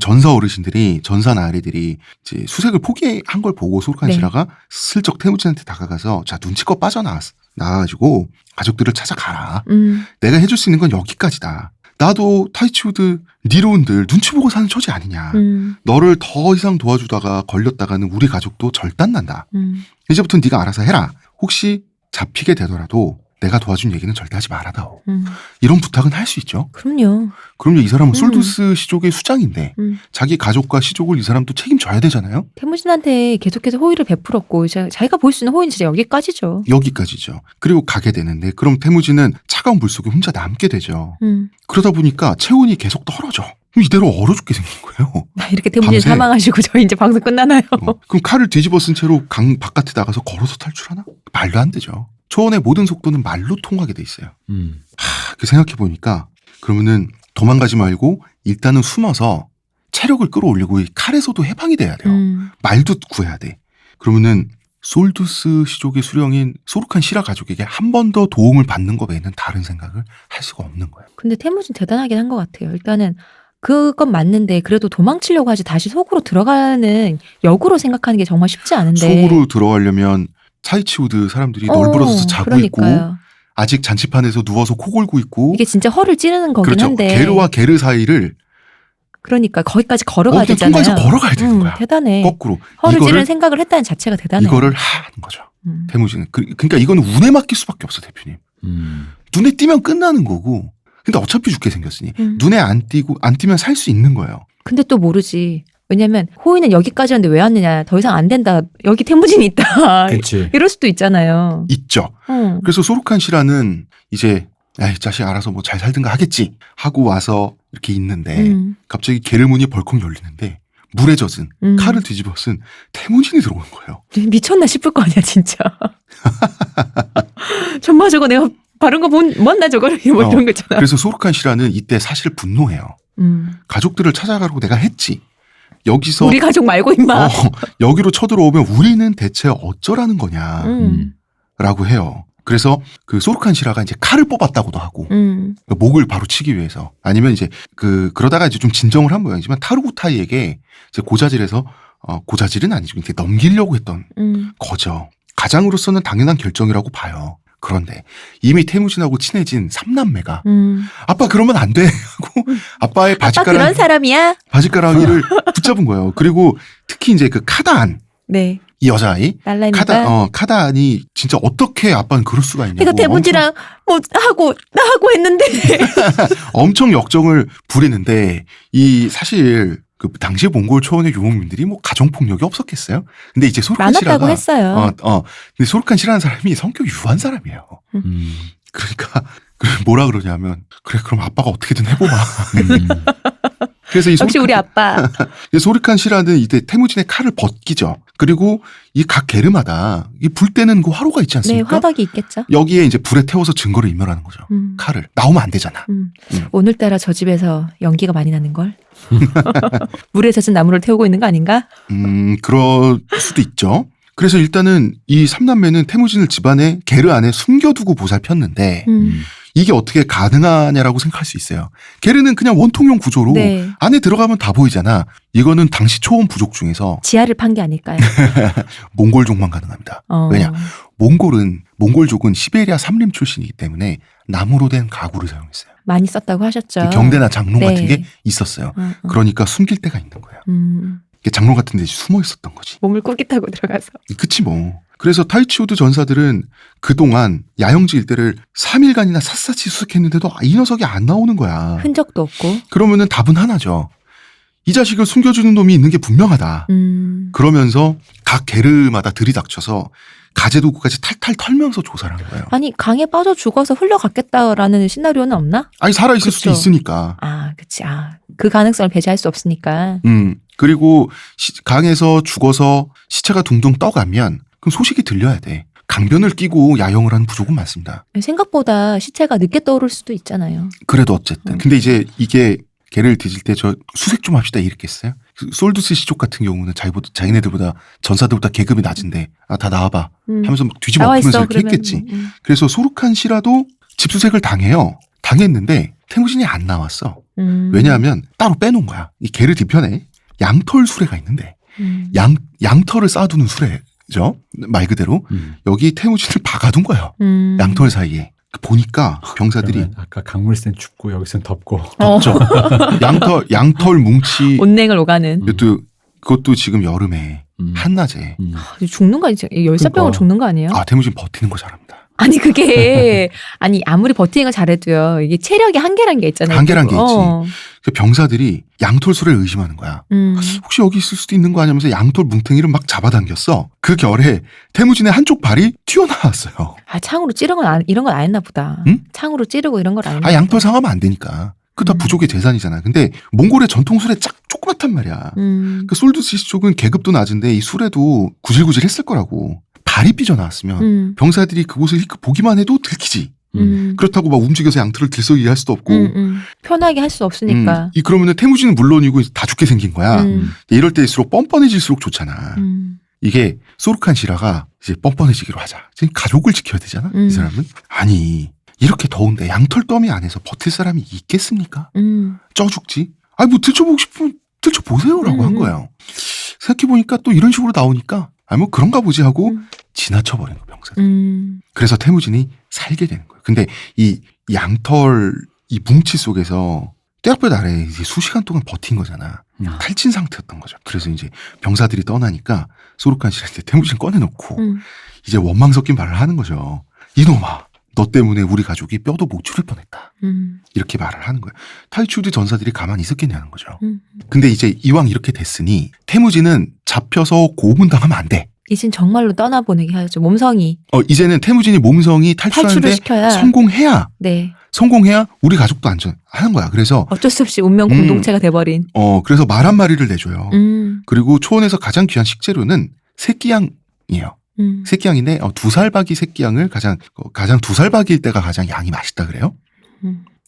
전사 어르신들이, 전사 나리들이 이제 수색을 포기한 걸 보고 소르칸 시라가 슬쩍 태무진한테 다가가서 자, 눈치껏 빠져나와가지고 가족들을 찾아가라. 내가 해줄 수 있는 건 여기까지다. 나도 타이치우드 니로운들 눈치 보고 사는 처지 아니냐. 너를 더 이상 도와주다가 걸렸다가는 우리 가족도 절단난다. 이제부터는 네가 알아서 해라. 혹시 잡히게 되더라도 내가 도와준 얘기는 절대 하지 말아다오. 이런 부탁은 할 수 있죠. 그럼요. 이 사람은 솔두스 시족의 수장인데 자기 가족과 시족을 이 사람도 책임져야 되잖아요. 태무진한테 계속해서 호의를 베풀었고 자기가 볼 수 있는 호의는 진짜 여기까지죠. 여기까지죠. 그리고 가게 되는데 그럼 태무진은 차가운 물속에 혼자 남게 되죠. 그러다 보니까 체온이 계속 떨어져. 이대로 얼어 죽게 생긴 거예요. 이렇게 태무진 밤새. 사망하시고 저희 이제 방송 끝나나요? 그럼 칼을 뒤집어 쓴 채로 강 바깥에 나가서 걸어서 탈출하나? 말도 안 되죠. 초원의 모든 속도는 말로 통하게 돼 있어요. 그 생각해보니까 그러면은 도망가지 말고 일단은 숨어서 체력을 끌어올리고 이 칼에서도 해방이 돼야 돼요. 말도 구해야 돼. 그러면은 솔두스 시족의 수령인 소르칸 시라 가족에게 한 번 더 도움을 받는 것 외에는 다른 생각을 할 수가 없는 거예요. 근데 태무진 대단하긴 한 것 같아요. 일단은 그건 맞는데 그래도 도망치려고 하지 다시 속으로 들어가는 역으로 생각하는 게 정말 쉽지 않은데. 속으로 들어가려면 사이치우드 사람들이 널브러져서 자고 있고 그러니까요. 아직 잔치판에서 누워서 코 골고 있고 이게 진짜 허를 찌르는 거긴 그렇죠. 한데. 게르와 게르 사이를 그러니까 거기까지 걸어가야 어떻게 되잖아요. 통과해서 걸어가야 되는 거야. 대단해. 거꾸로 허를 찌르는 생각을 했다는 자체가 대단해요. 이거를 하는 거죠. 음. 태무진은. 그러니까 이거는 운에 맡길 수밖에 없어 대표님. 눈에 띄면 끝나는 거고. 근데 어차피 죽게 생겼으니 눈에 안 띄면 살 수 있는 거예요. 근데 또 모르지. 왜냐면 호의는 여기까지였는데 왜 왔느냐. 더 이상 안 된다. 여기 태무진이 있다. 그렇지. 이럴 수도 있잖아요. 있죠. 그래서 소르칸 시라는 이제 야, 이 자식 알아서 뭐 잘 살든가 하겠지 하고 와서 이렇게 있는데 갑자기 게르문이 벌컥 열리는데 물에 젖은 칼을 뒤집어 쓴 태무진이 들어오는 거예요. 미쳤나 싶을 거 아니야 진짜. 정말 저거 내가 바른 거 뭔나 저거를 뭐 이런 거 있잖아. 그래서 소르칸 시라는 이때 사실 분노해요. 가족들을 찾아가라고 내가 했지. 여기서 우리 가족 말고 임마. 여기로 쳐들어오면 우리는 대체 어쩌라는 거냐라고 해요. 그래서 그 소르칸 시라가 이제 칼을 뽑았다고도 하고 그러니까 목을 바로 치기 위해서 아니면 이제 그러다가 이제 좀 진정을 한 모양이지만 타르구타이에게 이제 고자질해서 고자질은 아니죠. 이렇게 넘기려고 했던 거죠. 가장으로서는 당연한 결정이라고 봐요. 그런데 이미 태무진하고 친해진 삼남매가 아빠 그러면 안 돼 하고 아빠의 아빠 그런 사람이야? 바지가랑이를 붙잡은 거예요. 그리고 특히 이제 그 카단 네. 이 여자아이 날라입니까? 카단이 진짜 어떻게 아빠는 그럴 수가 있냐고 내가 태무진이랑 뭐 하고 했는데 엄청 역정을 부리는데 이 사실 그 당시 몽골 초원의 유목민들이 뭐 가정폭력이 없었겠어요? 근데 이제 소르칸 많았다고 시라가 했어요. 근데 소르칸 시라는 사람이 성격이 유한 사람이에요. 그러니까 뭐라 그러냐면 그래 그럼 아빠가 어떻게든 해보마. 그래서 이 역시 우리 아빠. 소르칸 시라는 이때 태무진의 칼을 벗기죠. 그리고 이 각 게르마다 이 불 때는 그 화로가 있지 네, 않습니까? 화덕이 있겠죠. 여기에 이제 불에 태워서 증거를 인멸하는 거죠. 칼을 나오면 안 되잖아. 오늘따라 저 집에서 연기가 많이 나는 걸. 물에 젖은 나무를 태우고 있는 거 아닌가? 그럴 수도 있죠. 그래서 일단은 이 삼남매는 태무진을 집안에 게르 안에 숨겨두고 보살폈는데 이게 어떻게 가능하냐라고 생각할 수 있어요. 게르는 그냥 원통형 구조로 네. 안에 들어가면 다 보이잖아. 이거는 당시 초원 부족 중에서 지하를 판 게 아닐까요? 몽골족만 가능합니다. 왜냐? 몽골족은 시베리아 삼림 출신이기 때문에 나무로 된 가구를 사용했어요. 많이 썼다고 하셨죠. 경대나 장롱 네. 같은 게 있었어요. 그러니까 숨길 데가 있는 거예요. 장롱 같은 데 숨어 있었던 거지. 몸을 꾸깃하고 들어가서. 그치 뭐. 그래서 타이치우드 전사들은 그동안 야영지 일대를 3일간이나 샅샅이 수색했는데도 이 녀석이 안 나오는 거야. 흔적도 없고. 그러면은 답은 하나죠. 이 자식을 숨겨주는 놈이 있는 게 분명하다. 그러면서 각 게르마다 들이닥쳐서 가재도구까지 탈탈 털면서 조사를 한 거예요. 아니 강에 빠져 죽어서 흘러갔겠다라는 시나리오는 없나? 아니 살아있을 그쵸. 수도 있으니까. 아, 그치. 그 가능성을 배제할 수 없으니까. 그리고 강에서 죽어서 시체가 둥둥 떠가면 그럼 소식이 들려야 돼. 강변을 끼고 야영을 하는 부족은 많습니다. 생각보다 시체가 늦게 떠오를 수도 있잖아요. 그래도 어쨌든. 근데 이제 이게 개를 뒤질 때 저 수색 좀 합시다 이랬겠어요? 솔두스 시족 같은 경우는 자기네들보다 전사들보다 계급이 낮은데 다 나와봐 하면서 막 뒤집어 나와 엎으면서 있어, 이렇게 그러면. 했겠지. 그래서 소르칸 시라도 집수색을 당했는데 태무진이 안 나왔어. 왜냐하면 따로 빼놓은 거야. 이 개를 뒤편에 양털 수레가 있는데 양털을 쌓아두는 수레죠. 말 그대로 여기 태무진을 박아둔 거예요. 양털 사이에. 보니까 병사들이 아까 강물센 춥고 여기선 덥고 덥죠. 양털 뭉치 온냉을 오가는. 그것도 지금 여름에 한낮에 죽는 거 아니지? 열사병으로 그러니까. 죽는 거 아니에요? 태무진 버티는 거 잘합니다. 아니 그게 아니 아무리 버티는 걸 잘해도요. 이게 체력이 한계란 게 있잖아요. 한계란 게 있지. 그 병사들이 양털 수레를 의심하는 거야. 혹시 여기 있을 수도 있는 거 아니면서 양털 뭉탱이를 막 잡아당겼어. 그 결에 태무진의 한쪽 발이 튀어나왔어요. 창으로 찌른 건 이런 건 안 했나 보다. 응? 창으로 찌르고 이런 걸 안 했나 보다. 양털 상하면 안 되니까. 그 다 부족의 재산이잖아. 근데 몽골의 전통술에 조그맣단 말이야. 그 솔두시 쪽은 계급도 낮은데 이 술에도 구질구질 했을 거라고. 발이 삐져나왔으면 병사들이 그곳을 힐끗 보기만 해도 들키지. 그렇다고 막 움직여서 양털을 들썩이게 할 수도 없고. 편하게 할 수 없으니까. 그러면은 태무진은 물론이고 다 죽게 생긴 거야. 이럴 때일수록 뻔뻔해질수록 좋잖아. 이게 소르칸 시라가 이제 뻔뻔해지기로 하자. 지금 가족을 지켜야 되잖아. 이 사람은. 아니 이렇게 더운데 양털 더미 안에서 버틸 사람이 있겠습니까? 쪄 죽지. 아니 뭐 들춰보고 싶으면 들춰보세요라고 한 거예요. 생각해보니까 또 이런 식으로 나오니까 뭐 그런가 보지 하고 지나쳐버린 거 병사들. 그래서 태무진이 살게 되는 거예요. 근데 이 양털 이 뭉치 속에서 떼약볕 아래에 이제 수시간 동안 버틴 거잖아. 탈진 상태였던 거죠. 그래서 이제 병사들이 떠나니까 소르칸 씨한테 태무진 꺼내놓고 이제 원망 섞인 말을 하는 거죠. 이놈아, 너 때문에 우리 가족이 뼈도 못 추릴 뻔했다. 이렇게 말을 하는 거예요. 타이추드 전사들이 가만히 있었겠냐는 거죠. 근데 이제 이왕 이렇게 됐으니 태무진은 잡혀서 고문당하면 안 돼. 이젠 정말로 떠나보내게 하죠. 몸성이. 이제는 태무진이 몸성이 탈출하는데 시켜야. 성공해야 우리 가족도 안전하는 거야. 그래서 어쩔 수 없이 운명 공동체가 돼버린. 그래서 말 한 마리를 내줘요. 그리고 초원에서 가장 귀한 식재료는 새끼양이에요. 새끼양인데 2살박이 새끼양을 가장 2살박이일 때가 가장 양이 맛있다 그래요.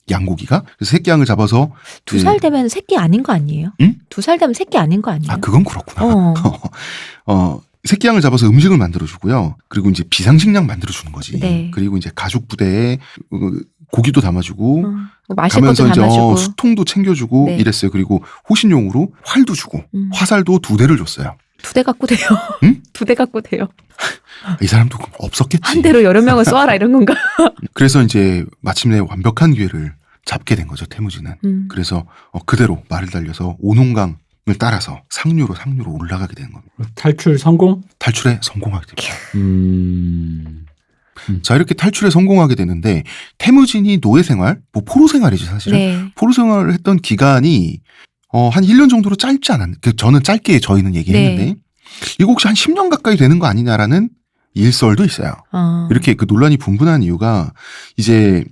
양고기가. 그래서 새끼양을 잡아서 2살 되면 새끼 아닌 거 아니에요? 응? 2살 되면 새끼 아닌 거 아니에요? 아 그건 그렇구나. 새끼양을 잡아서 음식을 만들어주고요. 그리고 이제 비상식량 만들어주는 거지. 네. 그리고 이제 가죽 부대에 고기도 담아주고 마실 가면서 것도 이제 담아주고. 수통도 챙겨주고 네. 이랬어요. 그리고 호신용으로 활도 주고 화살도 2대를 줬어요. 2대 갖고 돼요. 응? 2대 갖고 돼요. 이 사람도 없었겠지. 한 대로 여러 명을 쏘아라 이런 건가? 그래서 이제 마침내 완벽한 기회를 잡게 된 거죠. 태무진은. 그래서 그대로 말을 달려서 오농강을 따라서 상류로 올라가게 되는 겁니다. 탈출 성공? 탈출에 성공하게 됩니다. 자 이렇게 탈출에 성공하게 되는데 태무진이 노예 생활, 뭐 포로 생활이지 사실은. 네. 포로 생활을 했던 기간이 한 1년 정도로 짧지 않았는데 저는 짧게 저희는 얘기했는데 네. 이거 혹시 한 10년 가까이 되는 거 아니냐라는 일설도 있어요. 이렇게 그 논란이 분분한 이유가 이제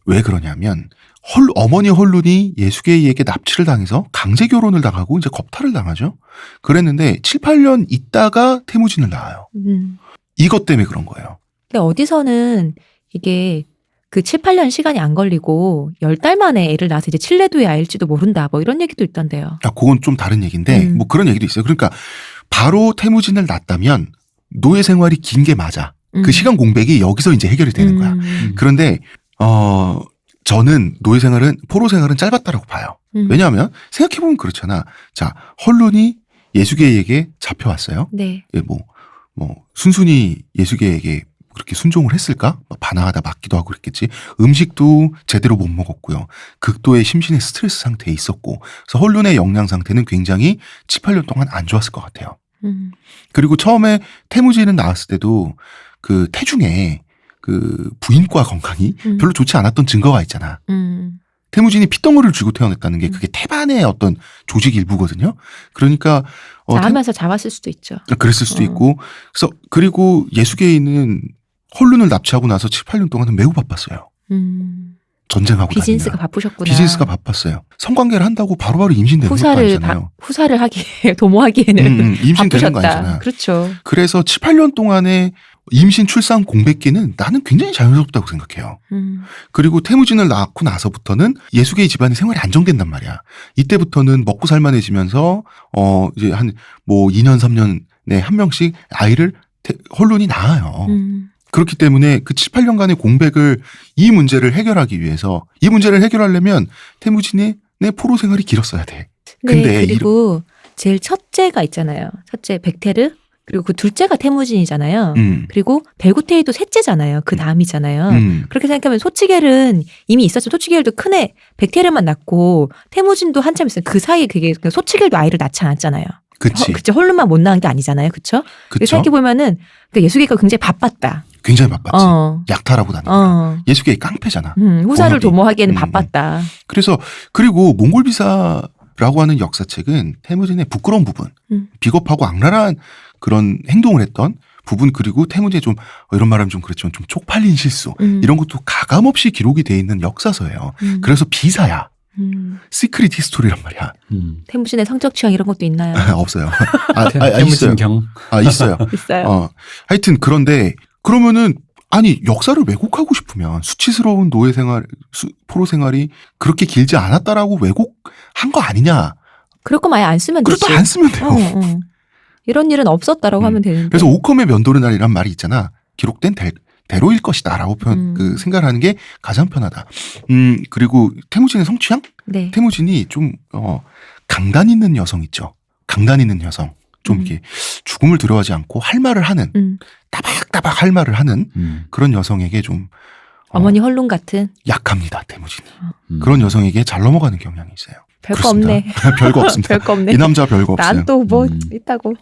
왜 그러냐면 어머니 헐룬이 예수계에게 납치를 당해서 강제 결혼을 당하고 이제 겁탈을 당하죠. 그랬는데 7, 8년 있다가 태무진을 낳아요. 이것 때문에 그런 거예요. 근데 어디서는 이게 그 7, 8년 시간이 안 걸리고 10달 만에 애를 낳아서 이제 칠레도의 아일지도 모른다. 뭐 이런 얘기도 있던데요. 그건 좀 다른 얘기인데 뭐 그런 얘기도 있어요. 그러니까 바로 태무진을 낳았다면 노예 생활이 긴 게 맞아. 그 시간 공백이 여기서 이제 해결이 되는 거야. 그런데 저는 노예 생활은 포로 생활은 짧았다라고 봐요. 왜냐하면 생각해보면 그렇잖아. 자 헐룬이 예수계에게 잡혀왔어요. 네. 뭐 순순히 예수계에게 그렇게 순종을 했을까? 반항하다 맞기도 하고 그랬겠지. 음식도 제대로 못 먹었고요. 극도의 심신의 스트레스 상태에 있었고 그래서 헐룬의 영양 상태는 굉장히 7, 8년 동안 안 좋았을 것 같아요. 그리고 처음에 태무진은 나왔을 때도 그 태중에 그 부인과 건강이 별로 좋지 않았던 증거가 있잖아. 태무진이 피덩어리를 쥐고 태어났다는 게 그게 태반의 어떤 조직 일부거든요. 그러니까 낳으면서 잡았을 수도 있죠. 그랬을 수도 있고. 그래서 그리고 예수계에 있는 헐룬을 납치하고 나서 7, 8년 동안은 매우 바빴어요. 전쟁하고 비즈니스가 다니느라. 바쁘셨구나. 비즈니스가 바빴어요. 성관계를 한다고 바로바로 임신되는 것도 아니잖아요. 후사를 하기에 도모하기에는 임신되는 거 바쁘셨다. 아니잖아요. 그렇죠. 그래서 7, 8년 동안의 임신, 출산, 공백기는 나는 굉장히 자연스럽다고 생각해요. 그리고 태무진을 낳고 나서부터는 예수계의 집안의 생활이 안정된단 말이야. 이때부터는 먹고 살만해지면서 이제 한 뭐 2년, 3년에 한 명씩 아이를 헐룬이 낳아요. 그렇기 때문에 그 7, 8년간의 공백을 이 문제를 해결하기 위해서 이 문제를 해결하려면 태무진의 포로 생활이 길었어야 돼. 근데 그리고 제일 첫째가 있잖아요. 첫째 백테르. 그리고 그 둘째가 태무진이잖아요. 그리고 벨구테이도 셋째잖아요. 그 다음이잖아요. 그렇게 생각하면 소치겔은 이미 있었죠. 소치겔도 큰애 백테르만 낳고 태무진도 한참 있어요. 그 사이에 그게 소치겔도 아이를 낳지 않았잖아요. 그치. 그쵸. 헐룬만 못 낳은 게 아니잖아요. 그쵸? 생각해보면은 예수계가 굉장히 바빴다. 굉장히 바빴지. 약탈하고 다니니까. 예수계의 깡패잖아. 후사를 도모하기에는 바빴다. 그래서 그리고 몽골비사라고 하는 역사책은 태무진의 부끄러운 부분, 비겁하고 악랄한 그런 행동을 했던 부분 그리고 태무진의 좀 이런 말하면 좀 그렇지만 좀 쪽팔린 실수 이런 것도 가감없이 기록이 돼 있는 역사서예요. 그래서 비사야. 시크릿 히스토리란 말이야. 태무진의 성적 취향 이런 것도 있나요? 없어요. 있어요. 태무진경. 있어요. 있어요. 하여튼 그런데 그러면은 아니 역사를 왜곡하고 싶으면 수치스러운 노예 생활, 포로 생활이 그렇게 길지 않았다라고 왜곡한 거 아니냐. 그럴 거면 아예 안 쓰면 되지. 그것도 안 쓰면 돼요. 이런 일은 없었다라고 하면 되는데. 그래서 오컴의 면도르날이란 말이 있잖아. 기록된 대로일 것이다라고 생각을 하는 게 가장 편하다. 그리고 태무진의 성취향? 네. 태무진이 좀 강단 있는 여성 있죠. 강단 있는 여성. 좀 이렇게 죽음을 두려워하지 않고 할 말을 하는 따박따박 할 말을 하는 그런 여성에게 좀 어머니 헐룬 같은 약합니다. 태무진이. 그런 여성에게 잘 넘어가는 경향이 있어요. 별거 없네. 별거 없습니다. 별거 없네. 이 남자 별거 없어요. 난 또 뭐 있다고.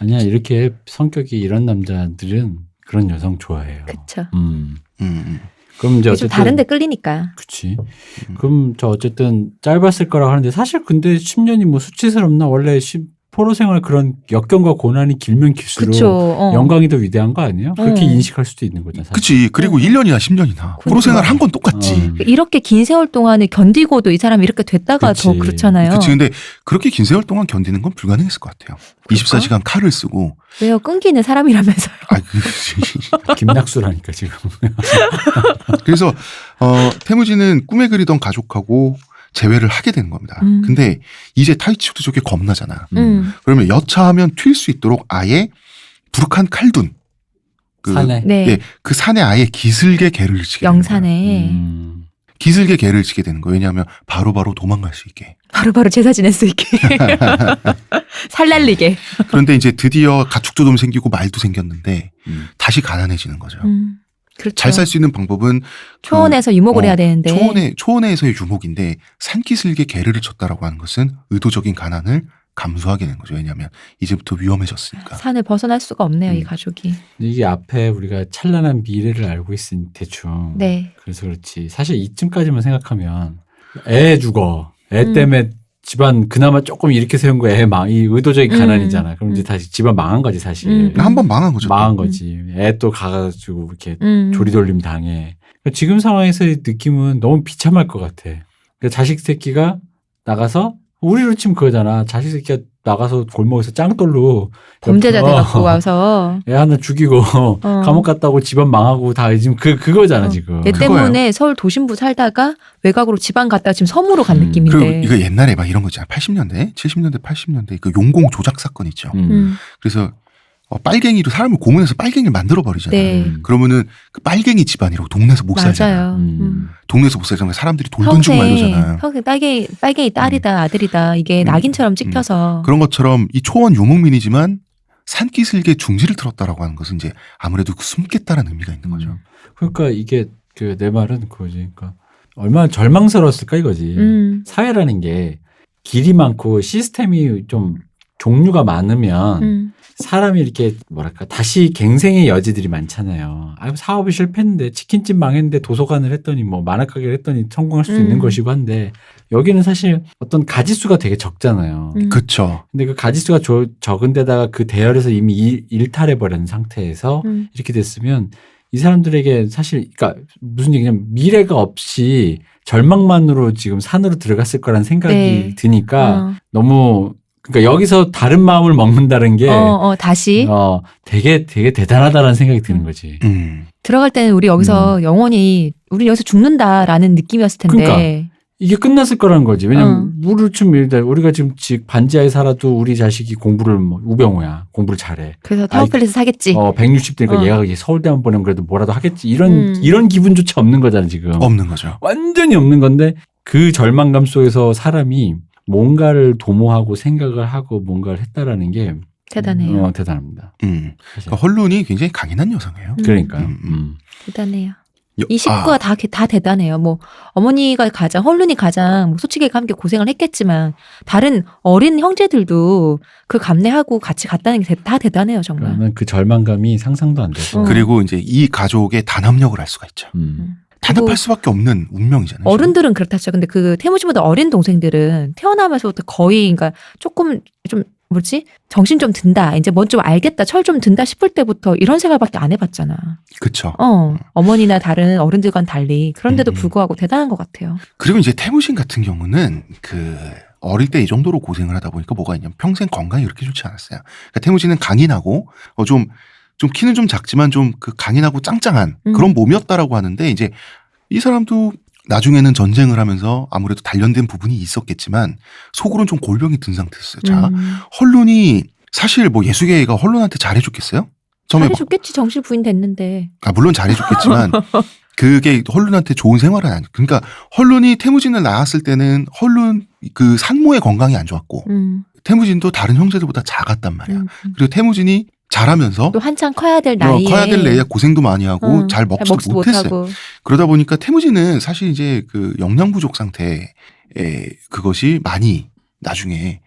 아니야 이렇게 성격이 이런 남자들은 그런 여성 좋아해요. 그쵸. 그럼 이제 좀 어쨌든 다른데 끌리니까. 그치. 그럼 저 어쨌든 짧았을 거라고 하는데 사실 근데 10년이 뭐 수치스럽나 원래 포로 생활 그런 역경과 고난이 길면 길수록 그쵸. 영광이 더 위대한 거 아니에요? 그렇게 인식할 수도 있는 거잖아. 그치. 그리고 1년이나 10년이나 포로 생활 한 건 똑같지. 이렇게 긴 세월 동안을 견디고도 이 사람이 이렇게 됐다가 그치. 더 그렇잖아요. 그치. 근데 그렇게 긴 세월 동안 견디는 건 불가능했을 것 같아요. 24시간 칼을 쓰고. 왜요? 끈기는 사람이라면서요. 김낙수라니까 지금. 그래서 태무진은 꿈에 그리던 가족하고 재회를 하게 되는 겁니다. 근데 이제 타이치도 저게 겁나잖아. 그러면 여차하면 튈 수 있도록 아예 부룩한 칼둔. 산에. 네. 예, 그 산에 아예 기슭에 개를 치게 영산에. 되는 거예요. 기슭에 개를 치게 되는 거예요. 왜냐하면 바로바로 도망갈 수 있게. 바로바로 제사 지낼 수 있게. 살날리게. 그런데 이제 드디어 가축도 좀 생기고 말도 생겼는데 다시 가난해지는 거죠. 그렇죠. 잘 살 수 있는 방법은 초원에서 유목을 해야 되는데. 초원에서의 유목인데 산기슭에 개를 쳤다라고 하는 것은 의도적인 가난을 감수하게 된 거죠. 왜냐하면 이제부터 위험해졌으니까. 산을 벗어날 수가 없네요, 이 가족이. 이게 앞에 우리가 찬란한 미래를 알고 있으니 대충. 네. 그래서 그렇지. 사실 이쯤까지만 생각하면 애 죽어. 애 때문에 집안 그나마 조금 이렇게 세운 거 애 이 의도적인 가난이잖아. 그럼 이제 다시 집안 망한 거지 사실. 한 번 망한 거죠. 망한 거지. 애 또 가가지고 이렇게 조리돌림 당해. 그러니까 지금 상황에서의 느낌은 너무 비참할 것 같아. 그러니까 자식 새끼가 나가서 우리로 치면 그거잖아. 자식 새끼가 나가서 골목에서 짱돌로 범죄자 돼갖고 와서 애 하나 죽이고 감옥 갔다 오고 집안 망하고 다 지금 그거잖아 지금. 얘 때문에 서울 도심부 살다가 외곽으로 지방 갔다가 지금 섬으로 간 느낌인데. 그리고 이거 옛날에 막 이런 거 있잖아. 80년대, 70년대, 80년대 그 용공 조작 사건 있죠. 그래서 빨갱이로 사람을 고문해서 빨갱이를 만들어 버리잖아요. 네. 그러면은 그 빨갱이 집안이라고 동네에서 못 살잖아요. 맞아요. 동네에서 못 살잖아요. 사람들이 돌 던지고 막 이러잖아요. 평생 빨갱이 딸이다 아들이다 이게 낙인처럼 찍혀서. 그런 것처럼 이 초원 유목민이지만 산기슭에 중지를 틀었다라고 하는 것은 이제 아무래도 숨겠다라는 의미가 있는 거죠. 그러니까 이게 내 말은 그거지. 그러니까 얼마나 절망스러웠을까 이거지. 사회라는 게 길이 많고 시스템이 좀 종류가 많으면 사람이 이렇게 뭐랄까 다시 갱생의 여지들이 많잖아요. 사업이 실패했는데 치킨집 망했는데 도서관을 했더니 뭐 만화가게를 했더니 성공할 수 있는 것이고 한데 여기는 사실 어떤 가지수가 되게 적잖아요. 그렇죠. 근데 그 가지수가 적은 데다가 그 대열에서 이미 일탈해버린 상태에서 이렇게 됐으면 이 사람들에게 사실 그러니까 무슨 얘기냐면 미래가 없이 절망만으로 지금 산으로 들어갔을 거란 생각이 드니까 너무 그러니까 여기서 다른 마음을 먹는다는 게 다시 되게 대단하다라는 생각이 드는 거지. 들어갈 때는 우리 여기서 영원히 우리 여기서 죽는다라는 느낌이었을 텐데. 그러니까 이게 끝났을 거라는 거지. 왜냐면 우리를 좀 우리가 지금 반지하에 살아도 우리 자식이 공부를 우병우야. 공부를 잘해. 그래서 타워플레이스 사겠지. 160대니까 얘가 서울대만 보내면 그래도 뭐라도 하겠지. 이런 기분조차 없는 거잖아 지금. 없는 거죠. 완전히 없는 건데 그 절망감 속에서 사람이 뭔가를 도모하고 생각을 하고 뭔가를 했다라는 게 대단해요. 대단합니다. 그러니까 헐룬이 굉장히 강인한 여성이에요. 그러니까요. 대단해요. 이 식구가 다 대단해요. 뭐 어머니가 헐룬이 가장 뭐 솔직히 함께 고생을 했겠지만 다른 어린 형제들도 그 감내하고 같이 갔다는 게 다 대단해요 정말. 그러면 그 절망감이 상상도 안 되고. 그리고 이제 이 가족의 단합력을 알 수가 있죠. 단합할 수밖에 없는 운명이잖아요. 어른들은 그렇다 쳐. 근데 그 태무진보다 어린 동생들은 태어나면서부터 거의 그러니까 조금 좀 뭐지? 정신 좀 든다. 이제 뭐 좀 알겠다. 철 좀 든다 싶을 때부터 이런 생각밖에 안 해봤잖아. 그쵸. 어머니나 다른 어른들과는 달리 그런데도 불구하고 대단한 것 같아요. 그리고 이제 태무진 같은 경우는 어릴 때 이 정도로 고생을 하다 보니까 뭐가 있냐면 평생 건강이 그렇게 좋지 않았어요. 그러니까 태무진은 강인하고 좀 키는 좀 작지만 좀 강인하고 짱짱한 그런 몸이었다라고 하는데 이제 이 사람도 나중에는 전쟁을 하면서 아무래도 단련된 부분이 있었겠지만 속으로는 좀 골병이 든 상태였어요. 자, 헐룬이 사실 뭐 예수계가 헐룬한테 잘해줬겠어요? 잘해줬겠지. 정실 부인 됐는데. 물론 잘해줬겠지만 그게 헐룬한테 좋은 생활은 아니에요. 그러니까 헐룬이 태무진을 낳았을 때는 헐룬 산모의 건강이 안 좋았고 태무진도 다른 형제들보다 작았단 말이야. 그리고 태무진이 자라면서 또 한창 커야 될 나이에 커야 될 나이에 고생도 많이 하고 잘 먹지도 못했어요. 그러다 보니까 태무진은 사실 이제 영양 부족 상태에 그것이 많이 나중에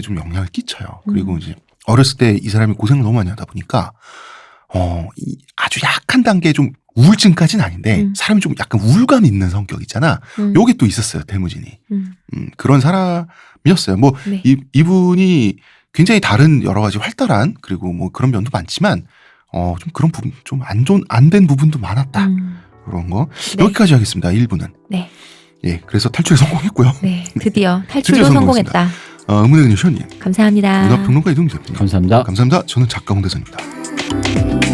좀 영향을 끼쳐요. 그리고 이제 어렸을 때 이 사람이 고생을 너무 많이 하다 보니까 아주 약한 단계에 좀 우울증까지는 아닌데 사람이 좀 약간 우울감 있는 성격 있잖아. 요게 또 있었어요, 태무진이. 그런 사람이었어요. 뭐 네. 이분이 굉장히 다른 여러 가지 활달한 그리고 뭐 그런 면도 많지만 좀 그런 부분 좀 안 된 부분도 많았다. 그런 거. 네. 여기까지 하겠습니다. 1부는. 네. 예, 그래서 탈출에 성공했고요. 네, 드디어 탈출도 드디어 성공했습니다. 성공했다. 의문의 그녀 시원님. 감사합니다. 문화평론가 이동재. 감사합니다. 감사합니다. 저는 작가 홍대선입니다.